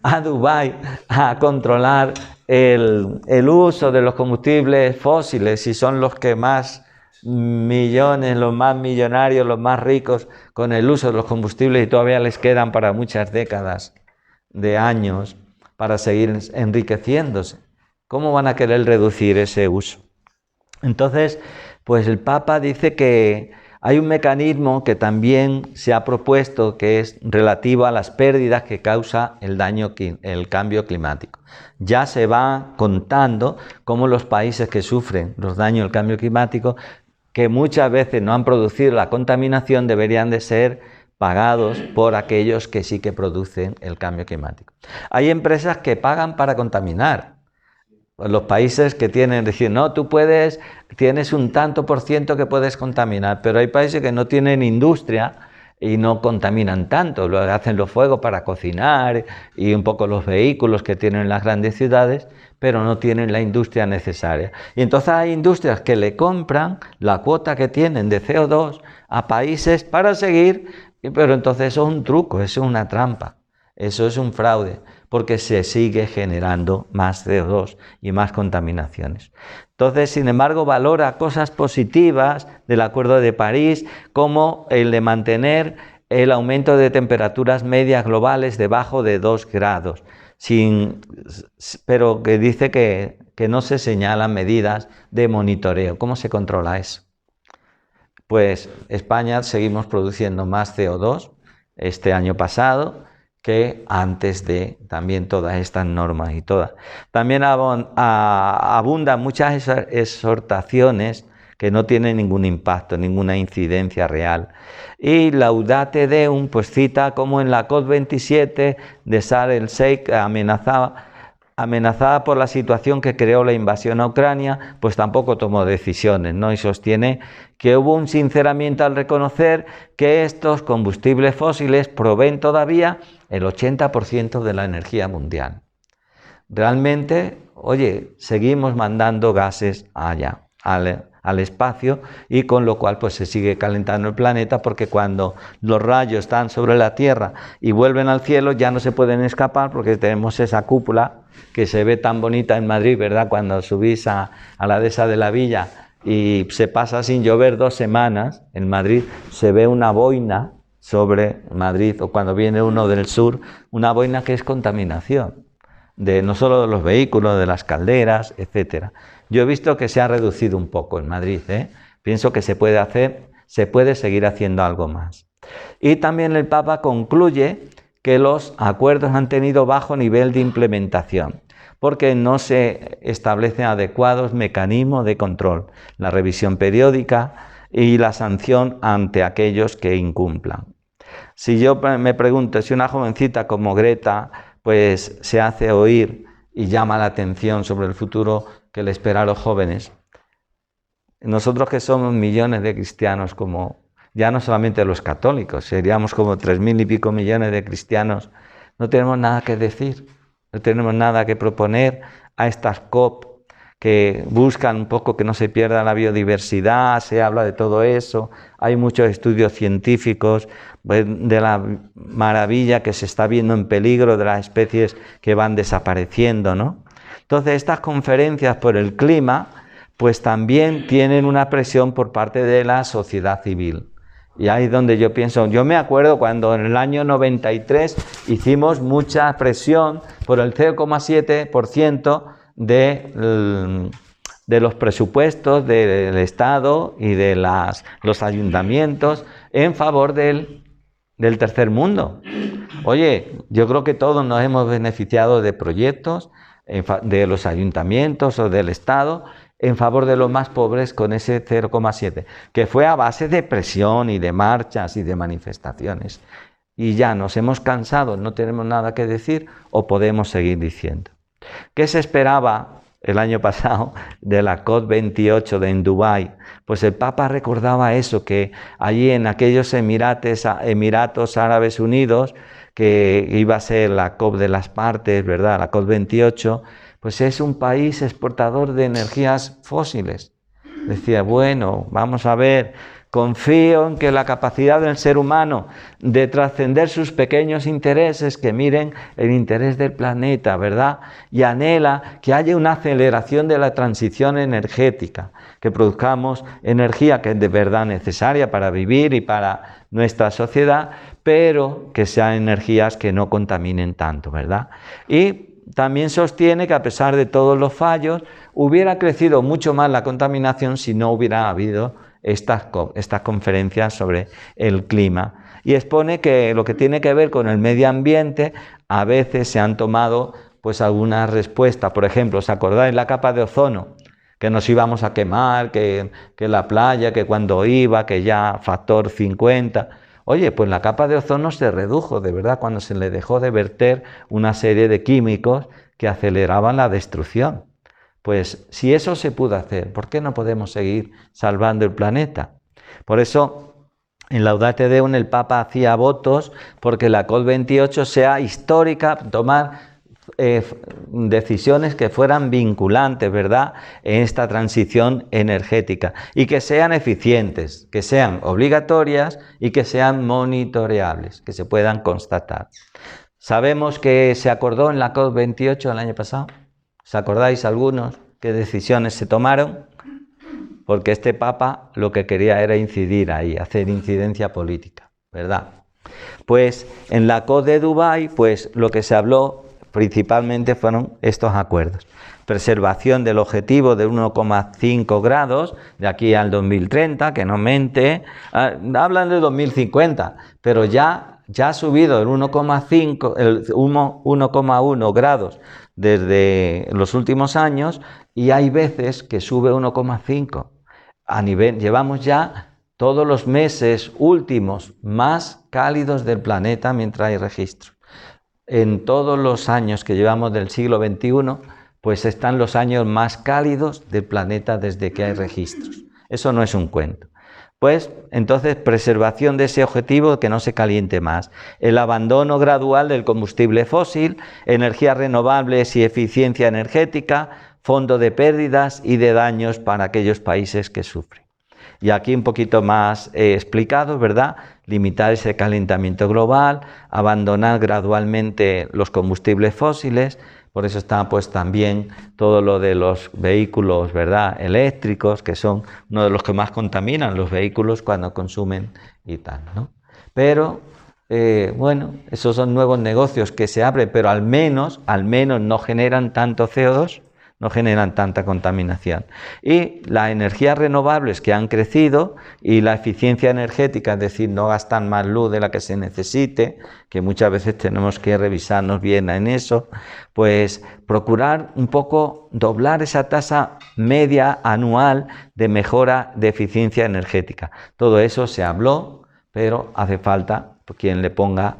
A Dubái a controlar el uso de los combustibles fósiles, si son los que más millones, los más millonarios, los más ricos con el uso de los combustibles y todavía les quedan para muchas décadas de años para seguir enriqueciéndose. ¿Cómo van a querer reducir ese uso? Entonces, pues el Papa dice que hay un mecanismo que también se ha propuesto que es relativo a las pérdidas que causa el cambio climático. Ya se va contando cómo los países que sufren los daños del cambio climático, que muchas veces no han producido la contaminación, deberían de ser pagados por aquellos que sí que producen el cambio climático. Hay empresas que pagan para contaminar. Los países que tienen, decir, no, tú tienes un tanto por ciento que puedes contaminar, pero hay países que no tienen industria y no contaminan tanto, lo hacen los fuegos para cocinar y un poco los vehículos que tienen las grandes ciudades, pero no tienen la industria necesaria. Y entonces hay industrias que le compran la cuota que tienen de CO2 a países para seguir, pero entonces eso es un truco, eso es una trampa, eso es un fraude, porque se sigue generando más CO2 y más contaminaciones. Entonces, sin embargo, valora cosas positivas del Acuerdo de París, como el de mantener el aumento de temperaturas medias globales debajo de 2 grados, pero que dice que no se señalan medidas de monitoreo. ¿Cómo se controla eso? Pues España seguimos produciendo más CO2 este año pasado que antes de también todas estas normas y todas. También abundan muchas exhortaciones que no tienen ningún impacto, ninguna incidencia real. Y Laudate Deum pues cita como en la COP27 de Sharm el Sheikh amenazada por la situación que creó la invasión a Ucrania, pues tampoco tomó decisiones, ¿no? Y sostiene que hubo un sinceramiento al reconocer que estos combustibles fósiles proveen todavía el 80% de la energía mundial. Realmente, oye, seguimos mandando gases allá, al espacio, y con lo cual pues se sigue calentando el planeta, porque cuando los rayos están sobre la Tierra y vuelven al cielo ya no se pueden escapar, porque tenemos esa cúpula que se ve tan bonita en Madrid, ¿verdad? Cuando subís a la dehesa de la Villa y se pasa sin llover 2 semanas, en Madrid se ve una boina sobre Madrid, o cuando viene uno del sur, una boina que es contaminación, no solo de los vehículos, de las calderas, etcétera. Yo he visto que se ha reducido un poco en Madrid, Pienso que se puede seguir haciendo algo más. Y también el Papa concluye que los acuerdos han tenido bajo nivel de implementación, porque no se establecen adecuados mecanismos de control, la revisión periódica y la sanción ante aquellos que incumplan. Si yo me pregunto si una jovencita como Greta pues se hace oír y llama la atención sobre el futuro que le espera a los jóvenes, nosotros que somos millones de cristianos, como ya no solamente los católicos, seríamos como 3.000 y pico millones de cristianos, no tenemos nada que decir, no tenemos nada que proponer a estas COP que buscan un poco que no se pierda la biodiversidad, se habla de todo eso, hay muchos estudios científicos de la maravilla que se está viendo en peligro de las especies que van desapareciendo, ¿no? Entonces estas conferencias por el clima pues también tienen una presión por parte de la sociedad civil. Y ahí es donde yo pienso, yo me acuerdo cuando en el año 93 hicimos mucha presión por el 0,7% de los presupuestos del Estado y de los ayuntamientos en favor del tercer mundo. Oye, yo creo que todos nos hemos beneficiado de proyectos de los ayuntamientos o del Estado en favor de los más pobres con ese 0,7, que fue a base de presión y de marchas y de manifestaciones. Y ya nos hemos cansado, no tenemos nada que decir o podemos seguir diciendo. ¿Qué se esperaba el año pasado de la COP28 en Dubái? Pues el Papa recordaba eso, que allí en aquellos Emiratos Árabes Unidos, que iba a ser la COP de las partes, ¿verdad? La COP28, pues es un país exportador de energías fósiles. Decía, bueno, vamos a ver, confío en que la capacidad del ser humano de trascender sus pequeños intereses, que miren el interés del planeta, ¿verdad? Y anhela que haya una aceleración de la transición energética, que produzcamos energía que es de verdad necesaria para vivir y para nuestra sociedad, pero que sean energías que no contaminen tanto, ¿verdad? Y también sostiene que a pesar de todos los fallos, hubiera crecido mucho más la contaminación si no hubiera habido estas conferencias sobre el clima. Y expone que lo que tiene que ver con el medio ambiente, a veces se han tomado pues algunas respuestas. Por ejemplo, ¿os acordáis la capa de ozono? Que nos íbamos a quemar, que la playa, que cuando iba, que ya factor 50... Oye, pues la capa de ozono se redujo, de verdad, cuando se le dejó de verter una serie de químicos que aceleraban la destrucción. Pues si eso se pudo hacer, ¿por qué no podemos seguir salvando el planeta? Por eso, en Laudate Deum el Papa hacía votos porque la COP28 sea histórica, tomar decisiones que fueran vinculantes, ¿verdad?, en esta transición energética y que sean eficientes, que sean obligatorias y que sean monitoreables, que se puedan constatar. Sabemos que se acordó en la COP28 el año pasado. ¿Os acordáis algunos qué decisiones se tomaron? Porque este Papa lo que quería era incidir ahí, hacer incidencia política, ¿verdad? Pues en la COP de Dubái, pues lo que se habló principalmente fueron estos acuerdos. Preservación del objetivo de 1,5 grados de aquí al 2030, que no mente. Hablan de 2050, pero ya ha subido el 1,1 grados desde los últimos años y hay veces que sube 1,5. Llevamos ya todos los meses últimos más cálidos del planeta mientras hay registros. En todos los años que llevamos del siglo XXI, pues están los años más cálidos del planeta desde que hay registros. Eso no es un cuento. Pues entonces preservación de ese objetivo, que no se caliente más. El abandono gradual del combustible fósil, energías renovables y eficiencia energética, fondo de pérdidas y de daños para aquellos países que sufren. Y aquí un poquito más explicado, ¿verdad? Limitar ese calentamiento global, abandonar gradualmente los combustibles fósiles. Por eso está pues también todo lo de los vehículos, ¿verdad?, eléctricos, que son uno de los que más contaminan los vehículos cuando consumen y tal, ¿no? Pero, bueno, esos son nuevos negocios que se abren, pero al menos no generan tanto CO2, no generan tanta contaminación. Y las energías renovables que han crecido y la eficiencia energética, es decir, no gastan más luz de la que se necesite, que muchas veces tenemos que revisarnos bien en eso, pues procurar un poco doblar esa tasa media anual de mejora de eficiencia energética. Todo eso se habló, pero hace falta quien le ponga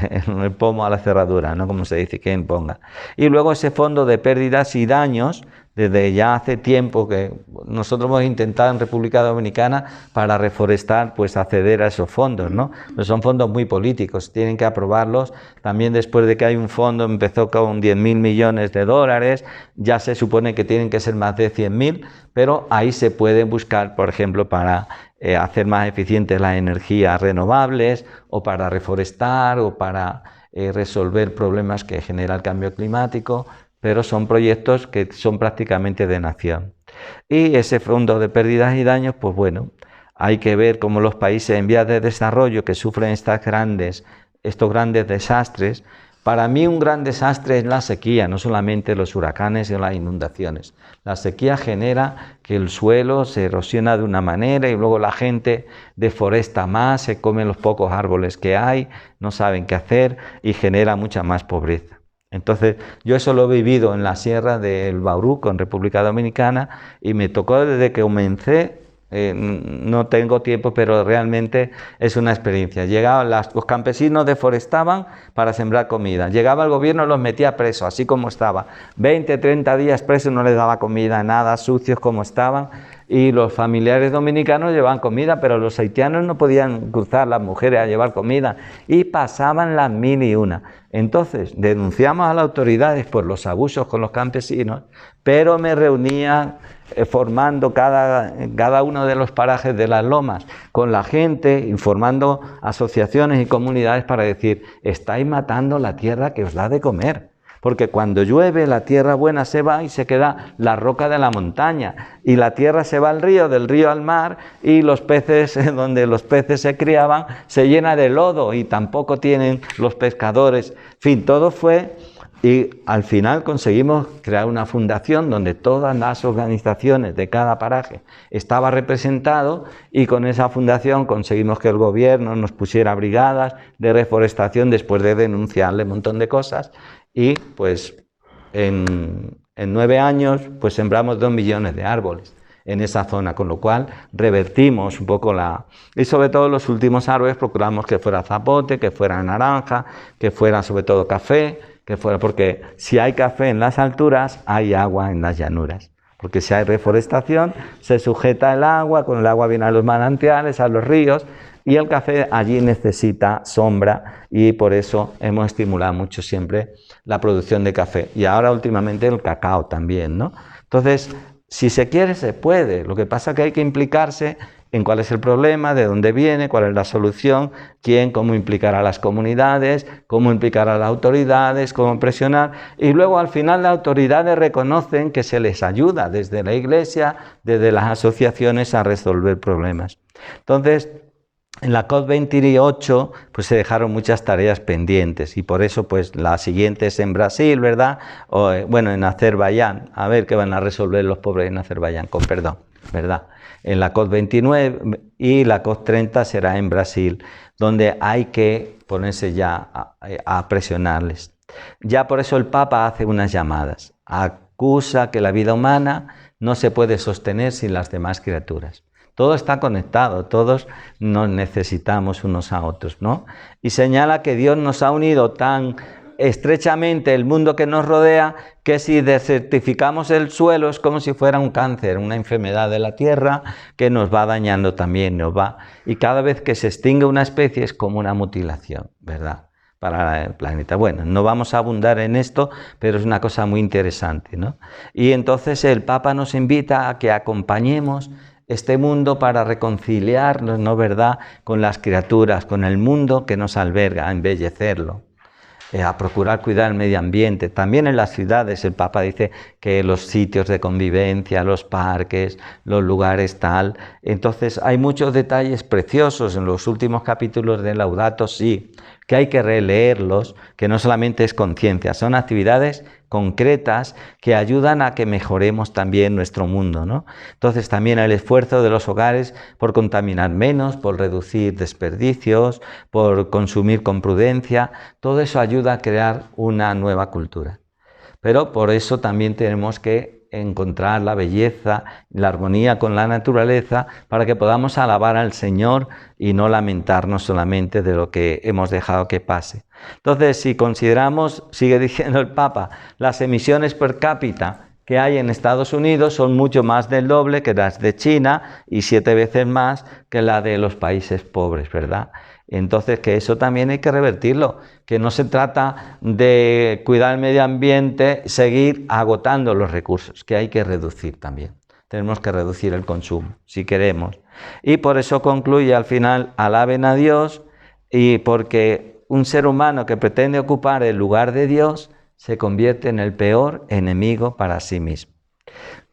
el pomo a la cerradura, ¿no? Como se dice, quien ponga. Y luego ese fondo de pérdidas y daños Desde ya hace tiempo que nosotros hemos intentado en República Dominicana para reforestar, pues acceder a esos fondos, ¿no? Pero son fondos muy políticos, tienen que aprobarlos. También después de que hay un fondo, empezó con 10.000 millones de dólares, ya se supone que tienen que ser más de 100.000, pero ahí se puede buscar, por ejemplo, para hacer más eficientes las energías renovables, o para reforestar, o para resolver problemas que genera el cambio climático, pero son proyectos que son prácticamente de nación. Y ese fondo de pérdidas y daños, pues bueno, hay que ver cómo los países en vías de desarrollo que sufren estos grandes desastres. Para mí un gran desastre es la sequía, no solamente los huracanes o las inundaciones. La sequía genera que el suelo se erosiona de una manera y luego la gente deforesta más, se come los pocos árboles que hay, no saben qué hacer y genera mucha más pobreza. Entonces, yo eso lo he vivido en la Sierra del Bauruco, en República Dominicana, y me tocó desde que comencé, no tengo tiempo, pero realmente es una experiencia. Llegaban los campesinos deforestaban para sembrar comida. Llegaba el gobierno, los metía presos, así como estaba. 20, 30 días presos, no les daba comida, nada, sucios como estaban. Y los familiares dominicanos llevaban comida, pero los haitianos no podían cruzar, las mujeres, a llevar comida. Y pasaban las 1000 y una. Entonces, denunciamos a las autoridades por los abusos con los campesinos, pero me reunía formando cada uno de los parajes de las lomas con la gente, informando asociaciones y comunidades para decir, estáis matando la tierra que os da de comer. Porque cuando llueve la tierra buena se va y se queda la roca de la montaña, y la tierra se va al río, del río al mar, y los peces, donde los peces se criaban, se llena de lodo y tampoco tienen los pescadores. En fin, todo fue, y al final conseguimos crear una fundación donde todas las organizaciones de cada paraje estaba representado, y con esa fundación conseguimos que el gobierno nos pusiera brigadas de reforestación después de denunciarle un montón de cosas. Y pues en 9 años pues sembramos 2 millones de árboles en esa zona, con lo cual revertimos un poco y sobre todo los últimos árboles procuramos que fuera zapote, que fuera naranja, que fuera sobre todo café, porque si hay café en las alturas, hay agua en las llanuras. Porque si hay reforestación, se sujeta el agua, con el agua vienen a los manantiales, a los ríos, y el café allí necesita sombra, y por eso hemos estimulado mucho siempre la producción de café. Y ahora últimamente el cacao también, ¿no? Entonces, si se quiere, se puede. Lo que pasa es que hay que implicarse en cuál es el problema, de dónde viene, cuál es la solución, cómo implicar a las comunidades, cómo implicar a las autoridades, cómo presionar. Y luego al final las autoridades reconocen que se les ayuda desde la iglesia, desde las asociaciones a resolver problemas. Entonces, en la COP28 pues se dejaron muchas tareas pendientes, y por eso pues la siguiente es en Brasil, ¿verdad? Bueno, en Azerbaiyán, a ver qué van a resolver los pobres en Azerbaiyán, con perdón, ¿verdad? En la COP29, y la COP30 será en Brasil, donde hay que ponerse ya a presionarles. Ya por eso el Papa hace unas llamadas, acusa que la vida humana no se puede sostener sin las demás criaturas. Todo está conectado, todos nos necesitamos unos a otros, ¿no? Y señala que Dios nos ha unido tan estrechamente el mundo que nos rodea, que si desertificamos el suelo es como si fuera un cáncer, una enfermedad de la tierra que nos va dañando también, y cada vez que se extingue una especie es como una mutilación, ¿verdad?, para el planeta. Bueno, no vamos a abundar en esto, pero es una cosa muy interesante, ¿no? Y entonces el Papa nos invita a que acompañemos este mundo para reconciliarnos, ¿no?, ¿verdad?, con las criaturas, con el mundo que nos alberga, a embellecerlo, a procurar cuidar el medio ambiente. También en las ciudades el Papa dice que los sitios de convivencia, los parques, los lugares tal. Entonces hay muchos detalles preciosos en los últimos capítulos de Laudato Si, que hay que releerlos, que no solamente es conciencia, son actividades concretas que ayudan a que mejoremos también nuestro mundo, ¿no? Entonces también el esfuerzo de los hogares por contaminar menos, por reducir desperdicios, por consumir con prudencia, todo eso ayuda a crear una nueva cultura. Pero por eso también tenemos que encontrar la belleza, la armonía con la naturaleza, para que podamos alabar al Señor y no lamentarnos solamente de lo que hemos dejado que pase. Entonces, si consideramos, sigue diciendo el Papa, las emisiones per cápita que hay en Estados Unidos son mucho más del doble que las de China y 7 veces más que la de los países pobres, ¿verdad? Entonces, que eso también hay que revertirlo, que no se trata de cuidar el medio ambiente, seguir agotando los recursos, que hay que reducir también. Tenemos que reducir el consumo, si queremos. Y por eso concluye al final, alaben a Dios, y porque un ser humano que pretende ocupar el lugar de Dios se convierte en el peor enemigo para sí mismo.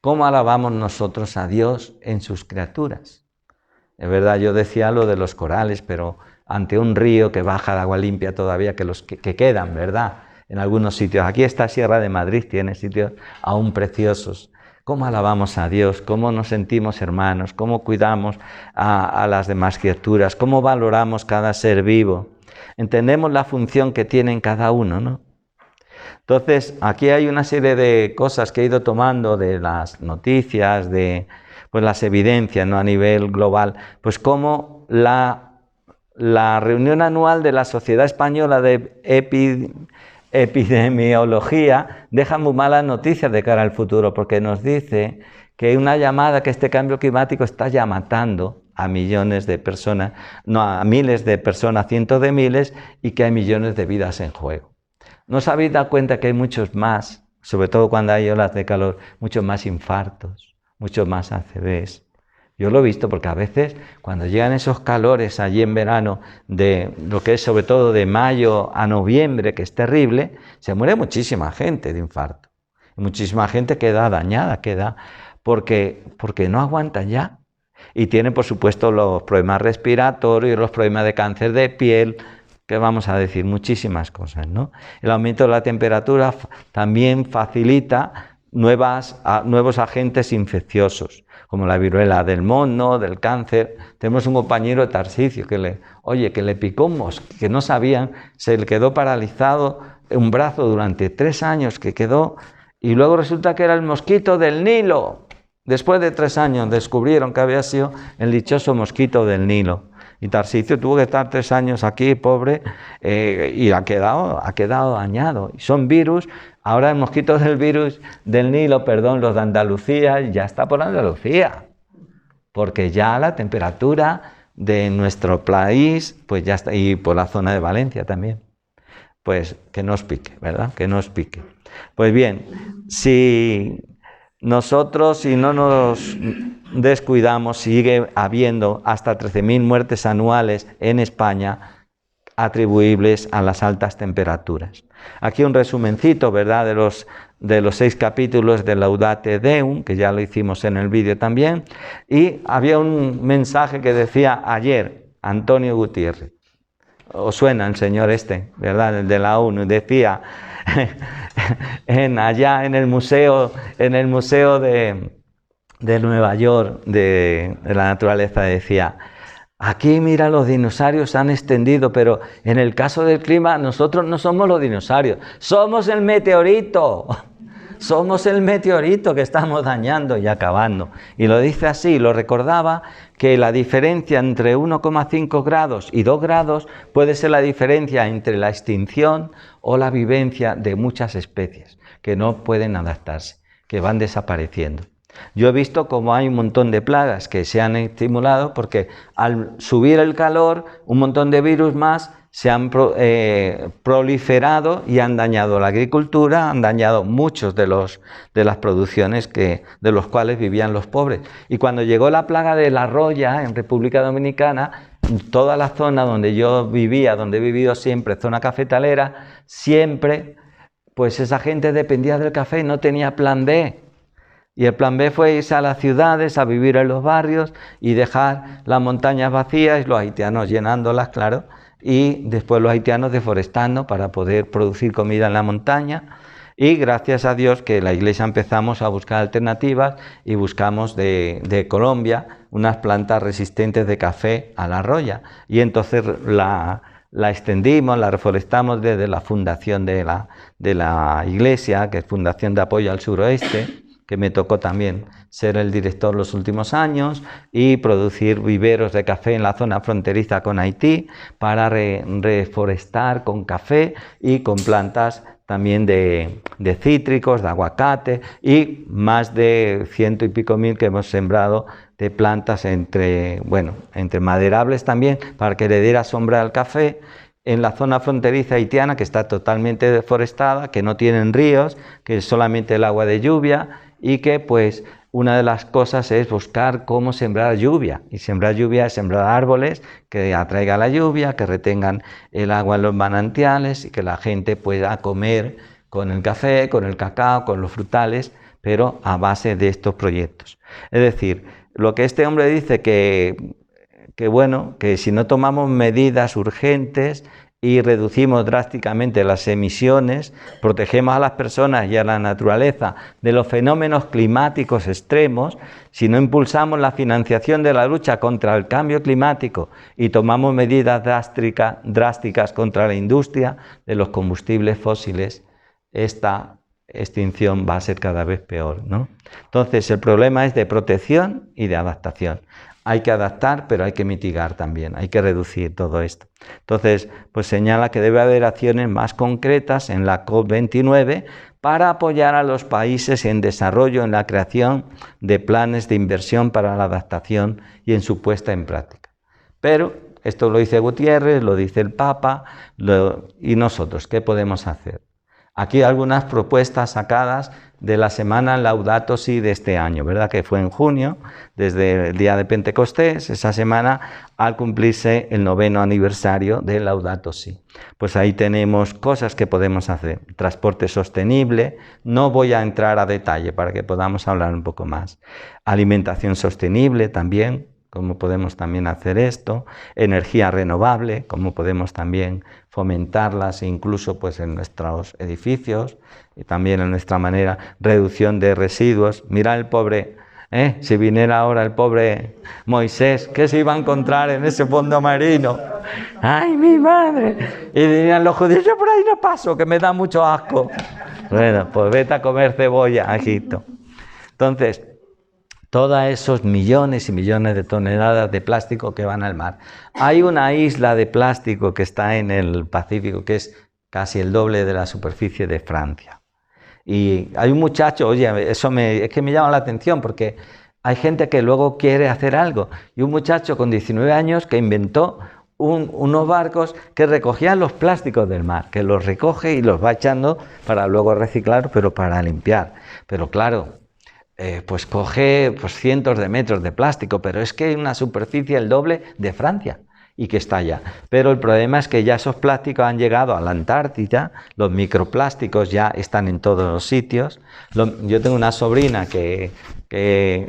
¿Cómo alabamos nosotros a Dios en sus criaturas? Es verdad, yo decía lo de los corales, pero ante un río que baja de agua limpia todavía, que quedan, ¿verdad? En algunos sitios. Aquí esta Sierra de Madrid tiene sitios aún preciosos. ¿Cómo alabamos a Dios? ¿Cómo nos sentimos hermanos? ¿Cómo cuidamos a las demás criaturas? ¿Cómo valoramos cada ser vivo? Entendemos la función que tienen cada uno, ¿no? Entonces, aquí hay una serie de cosas que he ido tomando de las noticias, de pues, las evidencias, ¿no? A nivel global. Pues cómo la reunión anual de la Sociedad Española de Epidemiología deja muy malas noticias de cara al futuro, porque nos dice que hay una llamada que este cambio climático está ya matando a millones de personas, no, a miles de personas, cientos de miles, y que hay millones de vidas en juego. ¿No os habéis dado cuenta que hay muchos más, sobre todo cuando hay olas de calor, muchos más infartos, muchos más ACVs? Yo lo he visto porque a veces cuando llegan esos calores allí en verano, de lo que es sobre todo de mayo a noviembre, que es terrible, se muere muchísima gente de infarto. Y muchísima gente queda dañada, porque no aguanta ya. Y tienen, por supuesto, los problemas respiratorios, los problemas de cáncer de piel, que vamos a decir, muchísimas cosas, ¿no? El aumento de la temperatura también facilita nuevos agentes infecciosos, como la viruela del mono, del cáncer. Tenemos un compañero de Tarsicio que le picó un mosquito, que no sabían, se le quedó paralizado un brazo durante 3 años, que quedó, y luego resulta que era el mosquito del Nilo. Después de 3 años descubrieron que había sido el dichoso mosquito del Nilo. Y Tarsicio tuvo que estar 3 años aquí, pobre, y ha quedado dañado. Y son virus. Ahora el mosquito del Nilo, los de Andalucía, ya está por Andalucía. Porque ya la temperatura de nuestro país, pues ya está, y por la zona de Valencia también. Pues que no os pique, ¿verdad? Que no os pique. Pues bien, si nosotros, si no nos descuidamos, sigue habiendo hasta 13.000 muertes anuales en España atribuibles a las altas temperaturas. Aquí un resumencito, ¿verdad?, de los 6 capítulos de Laudate Deum, que ya lo hicimos en el vídeo también, y había un mensaje que decía ayer Antonio Gutiérrez. ¿Os suena el señor verdad?, el de la ONU, decía allá en el museo de Nueva York de la naturaleza, decía: aquí, mira, los dinosaurios se han extendido, pero en el caso del clima nosotros no somos los dinosaurios, somos el meteorito. Somos el meteorito que estamos dañando y acabando. Y lo dice así, lo recordaba, que la diferencia entre 1,5 grados y 2 grados puede ser la diferencia entre la extinción o la vivencia de muchas especies que no pueden adaptarse, que van desapareciendo. Yo he visto cómo hay un montón de plagas que se han estimulado porque al subir el calor, un montón de virus más se han proliferado y han dañado la agricultura, han dañado muchos de las producciones de los cuales vivían los pobres. Y cuando llegó la plaga de la roya en República Dominicana, toda la zona donde yo vivía, donde he vivido siempre, zona cafetalera, siempre, pues esa gente dependía del café y no tenía plan B. Y el plan B fue irse a las ciudades, a vivir en los barrios y dejar las montañas vacías y los haitianos llenándolas, claro, y después los haitianos deforestando para poder producir comida en la montaña. Y gracias a Dios que la Iglesia empezamos a buscar alternativas y buscamos de Colombia unas plantas resistentes de café a la roya. Y entonces la extendimos, la reforestamos desde la fundación de la Iglesia, que es Fundación de Apoyo al Suroeste, que me tocó también ser el director los últimos años, y producir viveros de café en la zona fronteriza con Haití para reforestar con café y con plantas también de cítricos, de aguacate y más de 100 y pico mil que hemos sembrado de plantas entre maderables también para que le diera sombra al café. En la zona fronteriza haitiana, que está totalmente deforestada, que no tienen ríos, que es solamente el agua de lluvia y que pues una de las cosas es buscar cómo sembrar lluvia. Y sembrar lluvia es sembrar árboles que atraigan la lluvia, que retengan el agua en los manantiales y que la gente pueda comer con el café, con el cacao, con los frutales, pero a base de estos proyectos. Es decir, lo que este hombre dice que si no tomamos medidas urgentes y reducimos drásticamente las emisiones, protegemos a las personas y a la naturaleza de los fenómenos climáticos extremos, si no impulsamos la financiación de la lucha contra el cambio climático y tomamos medidas drásticas contra la industria de los combustibles fósiles, esta extinción va a ser cada vez peor, ¿no? Entonces, el problema es de protección y de adaptación. Hay que adaptar, pero hay que mitigar también, hay que reducir todo esto. Entonces, pues señala que debe haber acciones más concretas en la COP29 para apoyar a los países en desarrollo en la creación de planes de inversión para la adaptación y en su puesta en práctica. Pero esto lo dice Gutiérrez, lo dice el Papa, y nosotros, ¿qué podemos hacer? Aquí algunas propuestas sacadas de la semana Laudato Si de este año, ¿verdad? Que fue en junio, desde el día de Pentecostés, esa semana, al cumplirse el 9º aniversario de Laudato Si. Pues ahí tenemos cosas que podemos hacer. Transporte sostenible, no voy a entrar a detalle para que podamos hablar un poco más. Alimentación sostenible también, cómo podemos también hacer esto. Energía renovable, cómo podemos también fomentarlas incluso pues en nuestros edificios y también en nuestra manera, reducción de residuos. Mira el pobre, si viniera ahora el pobre Moisés, ¿qué se iba a encontrar en ese fondo marino? ¡Ay, mi madre! Y dirían los judíos, yo por ahí no paso, que me da mucho asco. Bueno, pues vete a comer cebolla a Egipto. Entonces, todos esos millones y millones de toneladas de plástico que van al mar. Hay una isla de plástico que está en el Pacífico que es casi el doble de la superficie de Francia. Y hay un muchacho, oye, es que me llama la atención porque hay gente que luego quiere hacer algo. Y un muchacho con 19 años que inventó unos barcos que recogían los plásticos del mar, que los recoge y los va echando para luego reciclar, pero para limpiar. Pero claro, pues coge cientos de metros de plástico, pero es que hay una superficie el doble de Francia y que está allá. Pero el problema es que ya esos plásticos han llegado a la Antártida, los microplásticos ya están en todos los sitios. Yo tengo una sobrina que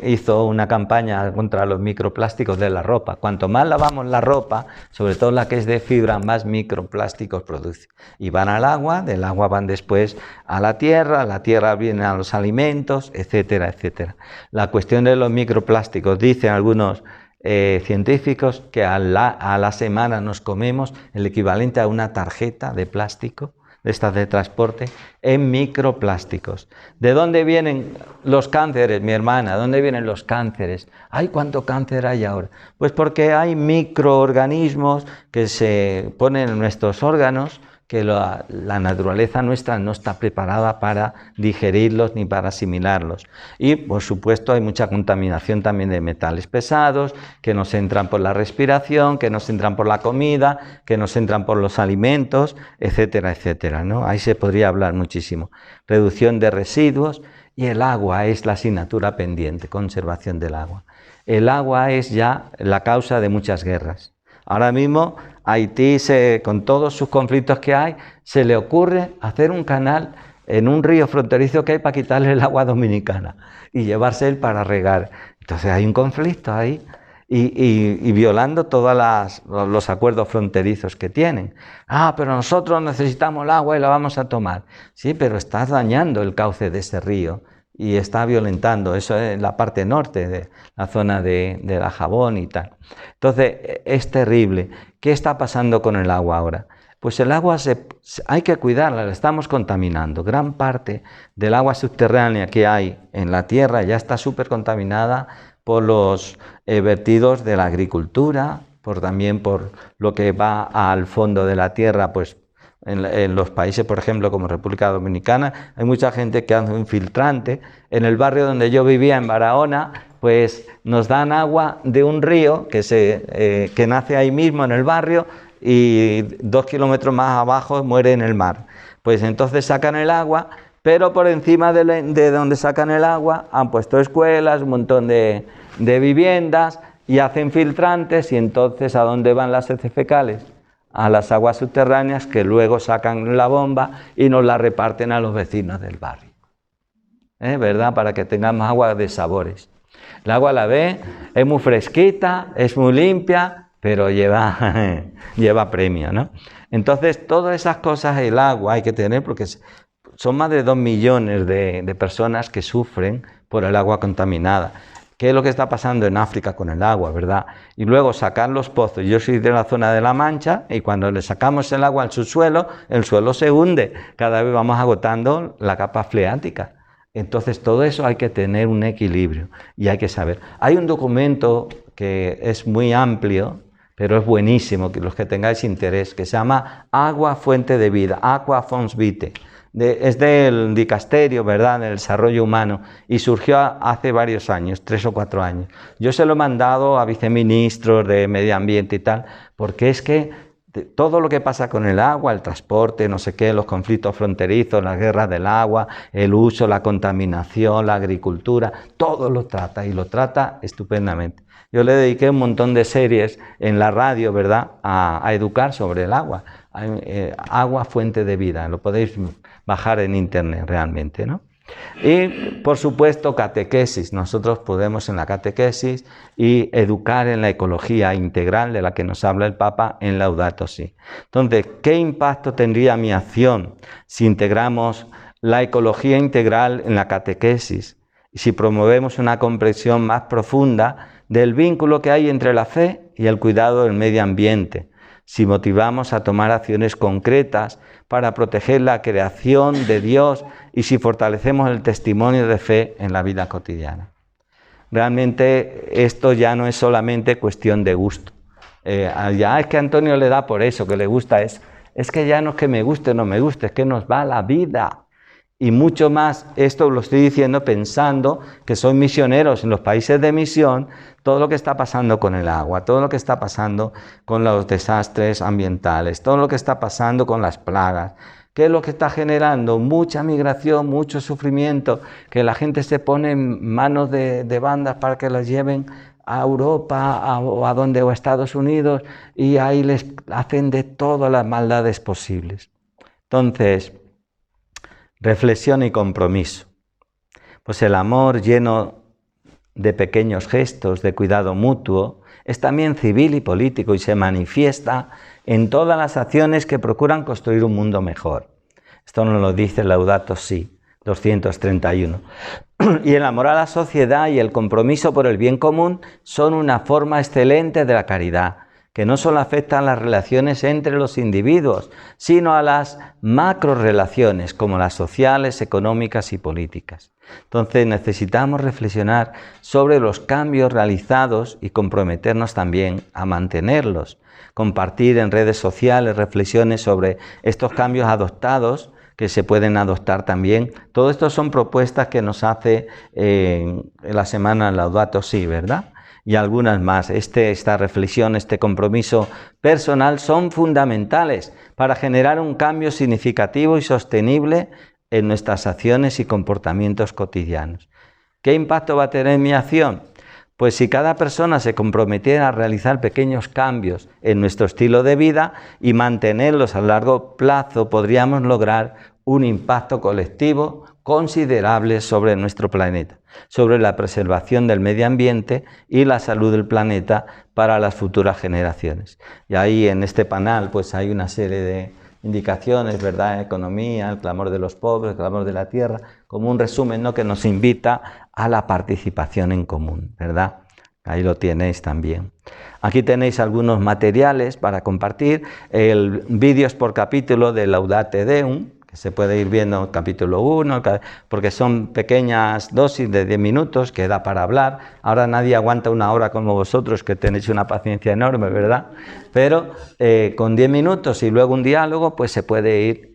hizo una campaña contra los microplásticos de la ropa. Cuanto más lavamos la ropa, sobre todo la que es de fibra, más microplásticos produce. Y van al agua, del agua van después a la tierra viene a los alimentos, etcétera, etcétera. La cuestión de los microplásticos, dicen algunos científicos que a la semana nos comemos el equivalente a una tarjeta de plástico, de estas de transporte, en microplásticos. ¿De dónde vienen los cánceres, mi hermana? ¿De dónde vienen los cánceres? ¡Ay, cuánto cáncer hay ahora! Pues porque hay microorganismos que se ponen en nuestros órganos, que la naturaleza nuestra no está preparada para digerirlos ni para asimilarlos. Y, por supuesto, hay mucha contaminación también de metales pesados, que nos entran por la respiración, que nos entran por la comida, que nos entran por los alimentos, etcétera, etcétera, ¿no? Ahí se podría hablar muchísimo. Reducción de residuos, y el agua es la asignatura pendiente, conservación del agua. El agua es ya la causa de muchas guerras. Ahora mismo Haití, con todos sus conflictos que hay, se le ocurre hacer un canal en un río fronterizo que hay para quitarle el agua dominicana y llevarse él para regar. Entonces hay un conflicto ahí y violando todos los acuerdos fronterizos que tienen. Ah, pero nosotros necesitamos el agua y la vamos a tomar. Sí, pero estás dañando el cauce de ese río y está violentando, eso es la parte norte de la zona de la Jabón y tal. Entonces, es terrible. ¿Qué está pasando con el agua ahora? Pues el agua hay que cuidarla, la estamos contaminando. Gran parte del agua subterránea que hay en la tierra ya está súper contaminada por los vertidos de la agricultura, también por lo que va al fondo de la tierra, pues En los países, por ejemplo, como República Dominicana, hay mucha gente que hace un filtrante. En el barrio donde yo vivía, en Barahona, pues nos dan agua de un río que nace ahí mismo en el barrio y 2 kilómetros más abajo muere en el mar. Pues entonces sacan el agua, pero por encima de donde sacan el agua han puesto escuelas, un montón de viviendas y hacen filtrantes. Y entonces, ¿a dónde van las heces fecales? A las aguas subterráneas, que luego sacan la bomba y nos la reparten a los vecinos del barrio. ¿Verdad? Para que tengamos agua de sabores. El agua, la ve, es muy fresquita, es muy limpia, pero lleva premio, ¿no? Entonces, todas esas cosas, el agua hay que tener, porque son más de 2 millones de personas que sufren por el agua contaminada. ¿Qué es lo que está pasando en África con el agua, verdad? Y luego sacar los pozos. Yo soy de la zona de La Mancha y cuando le sacamos el agua al subsuelo, el suelo se hunde. Cada vez vamos agotando la capa freática. Entonces, todo eso hay que tener un equilibrio y hay que saber. Hay un documento que es muy amplio, pero es buenísimo, que los que tengáis interés, que se llama Agua Fuente de Vida, Aqua Fons Vitae. Es del dicasterio, ¿verdad?, del desarrollo humano, y surgió hace varios años, 3 o 4 años. Yo se lo he mandado a viceministros de medio ambiente y tal, porque es que todo lo que pasa con el agua, el transporte, no sé qué, los conflictos fronterizos, las guerras del agua, el uso, la contaminación, la agricultura, todo lo trata y lo trata estupendamente. Yo le dediqué un montón de series en la radio, ¿verdad?, a educar sobre el agua. Agua Fuente de Vida, lo podéis bajar en internet realmente, ¿no? Y por supuesto catequesis, nosotros podemos en la catequesis y educar en la ecología integral de la que nos habla el Papa en Laudato Si. Entonces, ¿qué impacto tendría mi acción si integramos la ecología integral en la catequesis y si promovemos una comprensión más profunda del vínculo que hay entre la fe y el cuidado del medio ambiente? Si motivamos a tomar acciones concretas para proteger la creación de Dios y si fortalecemos el testimonio de fe en la vida cotidiana. Realmente esto ya no es solamente cuestión de gusto. Ya es que a Antonio le da por eso, que le gusta, es que ya no es que me guste o no me guste, es que nos va la vida. Y mucho más, esto lo estoy diciendo pensando que soy misioneros en los países de misión, todo lo que está pasando con el agua, todo lo que está pasando con los desastres ambientales, todo lo que está pasando con las plagas, ¿qué es lo que está generando? Mucha migración, mucho sufrimiento, que la gente se pone en manos de bandas para que las lleven a Europa o a Estados Unidos y ahí les hacen de todas las maldades posibles. Entonces, reflexión y compromiso. Pues el amor lleno de pequeños gestos de cuidado mutuo es también civil y político y se manifiesta en todas las acciones que procuran construir un mundo mejor. Esto nos lo dice Laudato Si, 231. Y el amor a la sociedad y el compromiso por el bien común son una forma excelente de la caridad, que no solo afectan las relaciones entre los individuos, sino a las macrorelaciones, como las sociales, económicas y políticas. Entonces necesitamos reflexionar sobre los cambios realizados y comprometernos también a mantenerlos. Compartir en redes sociales reflexiones sobre estos cambios adoptados, que se pueden adoptar también. Todo esto son propuestas que nos hace en la semana Laudato Si, ¿verdad? Y algunas más. Esta reflexión, este compromiso personal son fundamentales para generar un cambio significativo y sostenible en nuestras acciones y comportamientos cotidianos. ¿Qué impacto va a tener mi acción? Pues si cada persona se comprometiera a realizar pequeños cambios en nuestro estilo de vida y mantenerlos a largo plazo, podríamos lograr un impacto colectivo considerable sobre nuestro planeta, sobre la preservación del medio ambiente y la salud del planeta para las futuras generaciones. Y ahí en este panel pues hay una serie de indicaciones, ¿verdad? Economía, el clamor de los pobres, el clamor de la tierra, como un resumen, ¿no?, que nos invita a la participación en común, ¿verdad? Ahí lo tenéis también. Aquí tenéis algunos materiales para compartir, vídeos por capítulo de Laudate Deum, que se puede ir viendo capítulo 1, porque son pequeñas dosis de 10 minutos que da para hablar. Ahora nadie aguanta una hora como vosotros, que tenéis una paciencia enorme, ¿verdad? Pero con 10 minutos y luego un diálogo, pues se puede ir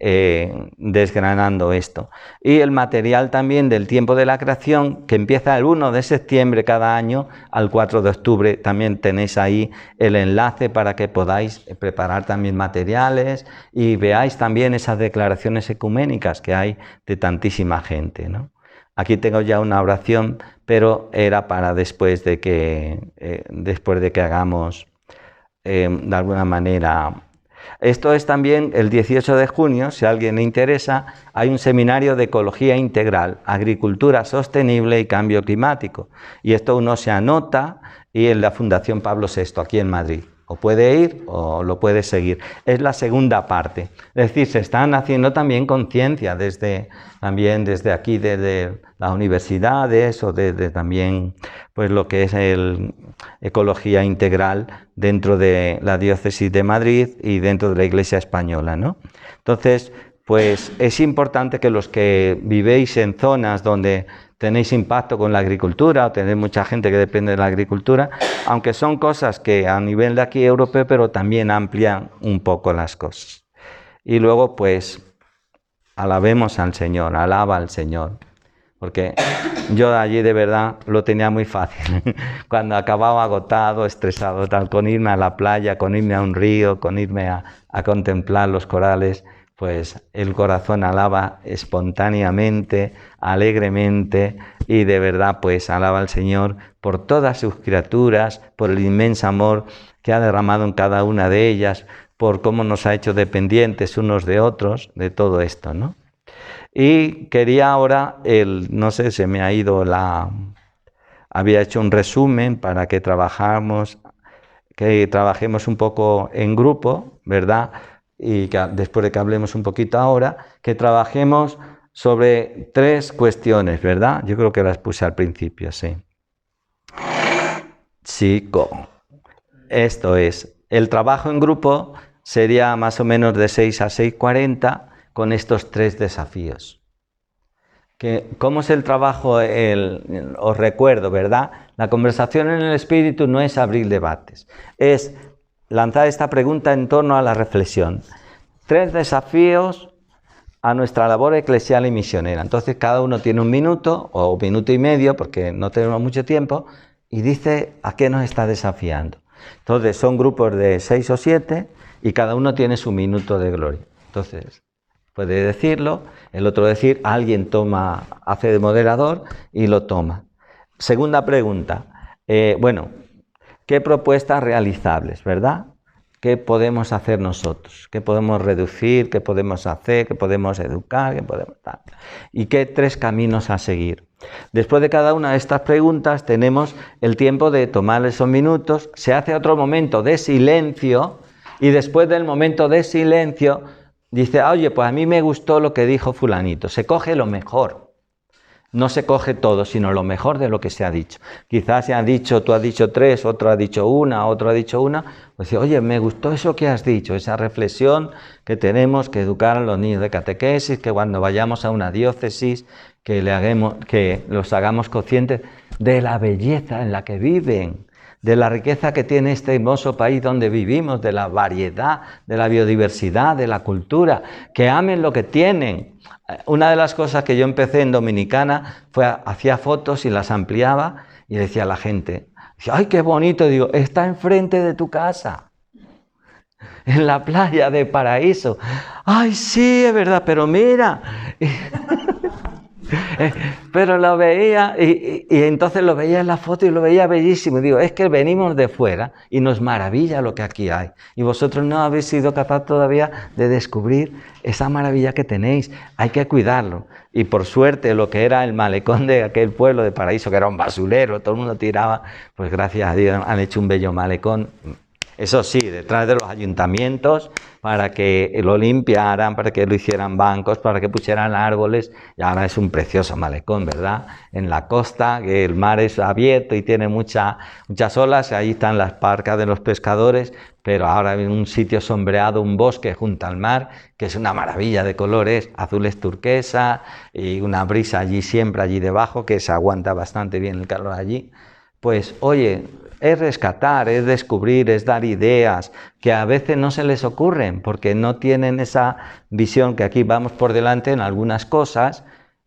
desgranando esto. Y el material también del tiempo de la creación, que empieza el 1 de septiembre cada año al 4 de octubre, también tenéis ahí el enlace para que podáis preparar también materiales y veáis también esas declaraciones ecuménicas que hay de tantísima gente, ¿no? Aquí tengo ya una oración, pero era para después de que hagamos de alguna manera. Esto es también el 18 de junio, si a alguien le interesa, hay un seminario de ecología integral, agricultura sostenible y cambio climático. Y esto uno se anota y en la Fundación Pablo VI, aquí en Madrid. O puede ir o lo puede seguir. Es la segunda parte. Es decir, se están haciendo también conciencia desde aquí, desde las universidades o desde también pues lo que es el ecología integral dentro de la diócesis de Madrid y dentro de la Iglesia española, ¿no? Entonces, pues es importante que los que vivéis en zonas donde tenéis impacto con la agricultura o tenéis mucha gente que depende de la agricultura, aunque son cosas que a nivel de aquí europeo, pero también amplían un poco las cosas. Y luego pues alabemos al Señor, alaba al Señor, porque yo allí de verdad lo tenía muy fácil, cuando acababa agotado, estresado, tal, con irme a la playa, con irme a un río, con irme a contemplar los corales, pues el corazón alaba espontáneamente, alegremente, y de verdad pues alaba al Señor por todas sus criaturas, por el inmenso amor que ha derramado en cada una de ellas, por cómo nos ha hecho dependientes unos de otros, de todo esto, ¿no? Y quería ahora, no sé, se me ha ido había hecho un resumen para que trabajemos un poco en grupo, ¿verdad? Y que después de que hablemos un poquito ahora, que trabajemos sobre 3 cuestiones, ¿verdad? Yo creo que las puse al principio, sí. Esto es, el trabajo en grupo sería más o menos de 6 a 6:40 con estos 3 desafíos. ¿Cómo es el trabajo? Os recuerdo, ¿verdad? La conversación en el espíritu no es abrir debates, es lanzar esta pregunta en torno a la reflexión. 3 desafíos a nuestra labor eclesial y misionera. Entonces cada uno tiene 1 minuto o 1 minuto y medio, porque no tenemos mucho tiempo, y dice a qué nos está desafiando. Entonces son grupos de 6 o 7 y cada uno tiene su minuto de gloria. Entonces puede decirlo, el otro decir, alguien hace de moderador y lo toma. Segunda pregunta, ¿qué propuestas realizables, verdad? ¿Qué podemos hacer nosotros? ¿Qué podemos reducir? ¿Qué podemos hacer? ¿Qué podemos educar? ¿Qué podemos dar? ¿Y qué 3 caminos a seguir? Después de cada una de estas preguntas tenemos el tiempo de tomar esos minutos, se hace otro momento de silencio y después del momento de silencio dice, oye, pues a mí me gustó lo que dijo fulanito, se coge lo mejor. No se coge todo, sino lo mejor de lo que se ha dicho. Quizás se ha dicho, tú has dicho 3, otro ha dicho 1, otro ha dicho 1. Pues dice, oye, me gustó eso que has dicho, esa reflexión que tenemos que educar a los niños de catequesis, que cuando vayamos a una diócesis, que los hagamos conscientes de la belleza en la que viven, de la riqueza que tiene este hermoso país donde vivimos, de la variedad, de la biodiversidad, de la cultura, que amen lo que tienen. Una de las cosas que yo empecé en Dominicana fue, hacía fotos y las ampliaba y decía a la gente, ¡ay, qué bonito! Digo, está enfrente de tu casa, en la playa de Paraíso. ¡Ay, sí, es verdad! Pero mira... Pero lo veía y entonces lo veía en la foto y lo veía bellísimo. Digo, es que venimos de fuera y nos maravilla lo que aquí hay. Y vosotros no habéis sido capaz todavía de descubrir esa maravilla que tenéis. Hay que cuidarlo. Y por suerte lo que era el malecón de aquel pueblo de Paraíso, que era un basurero, todo el mundo tiraba, pues gracias a Dios han hecho un bello malecón. Eso sí, detrás de los ayuntamientos, para que lo limpiaran, para que lo hicieran bancos, para que pusieran árboles, y ahora es un precioso malecón, ¿verdad? En la costa, que el mar es abierto y tiene muchas olas, ahí están las barcas de los pescadores, pero ahora en un sitio sombreado, un bosque junto al mar, que es una maravilla de colores, azules turquesa y una brisa allí siempre, allí debajo, que se aguanta bastante bien el calor allí. Pues oye, es rescatar, es descubrir, es dar ideas que a veces no se les ocurren porque no tienen esa visión que aquí vamos por delante en algunas cosas,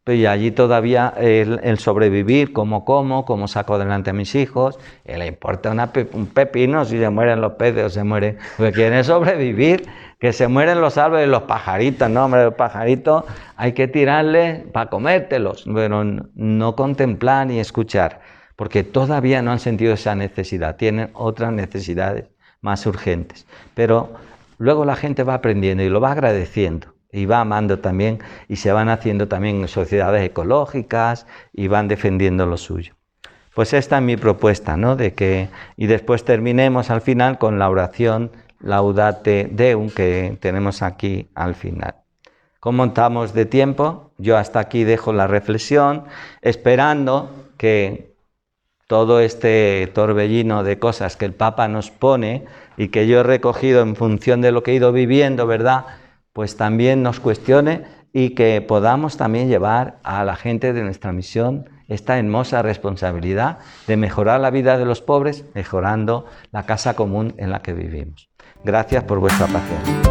y allí todavía el sobrevivir, cómo saco adelante a mis hijos, le importa un pepino si se mueren los peces o se mueren, porque quieren sobrevivir, que se mueren los árboles, los pajaritos, no hombre, los pajaritos hay que tirarles para comértelos, pero no contemplar ni escuchar, porque todavía no han sentido esa necesidad, tienen otras necesidades más urgentes, pero luego la gente va aprendiendo y lo va agradeciendo. Y va amando también, y se van haciendo también sociedades ecológicas y van defendiendo lo suyo. Pues esta es mi propuesta, ¿no? Y después terminemos al final con la oración Laudate Deum que tenemos aquí al final. ¿Cómo estamos de tiempo? Yo hasta aquí dejo la reflexión, esperando que todo este torbellino de cosas que el Papa nos pone y que yo he recogido en función de lo que he ido viviendo, ¿verdad?, pues también nos cuestione y que podamos también llevar a la gente de nuestra misión esta hermosa responsabilidad de mejorar la vida de los pobres, mejorando la casa común en la que vivimos. Gracias por vuestra paciencia.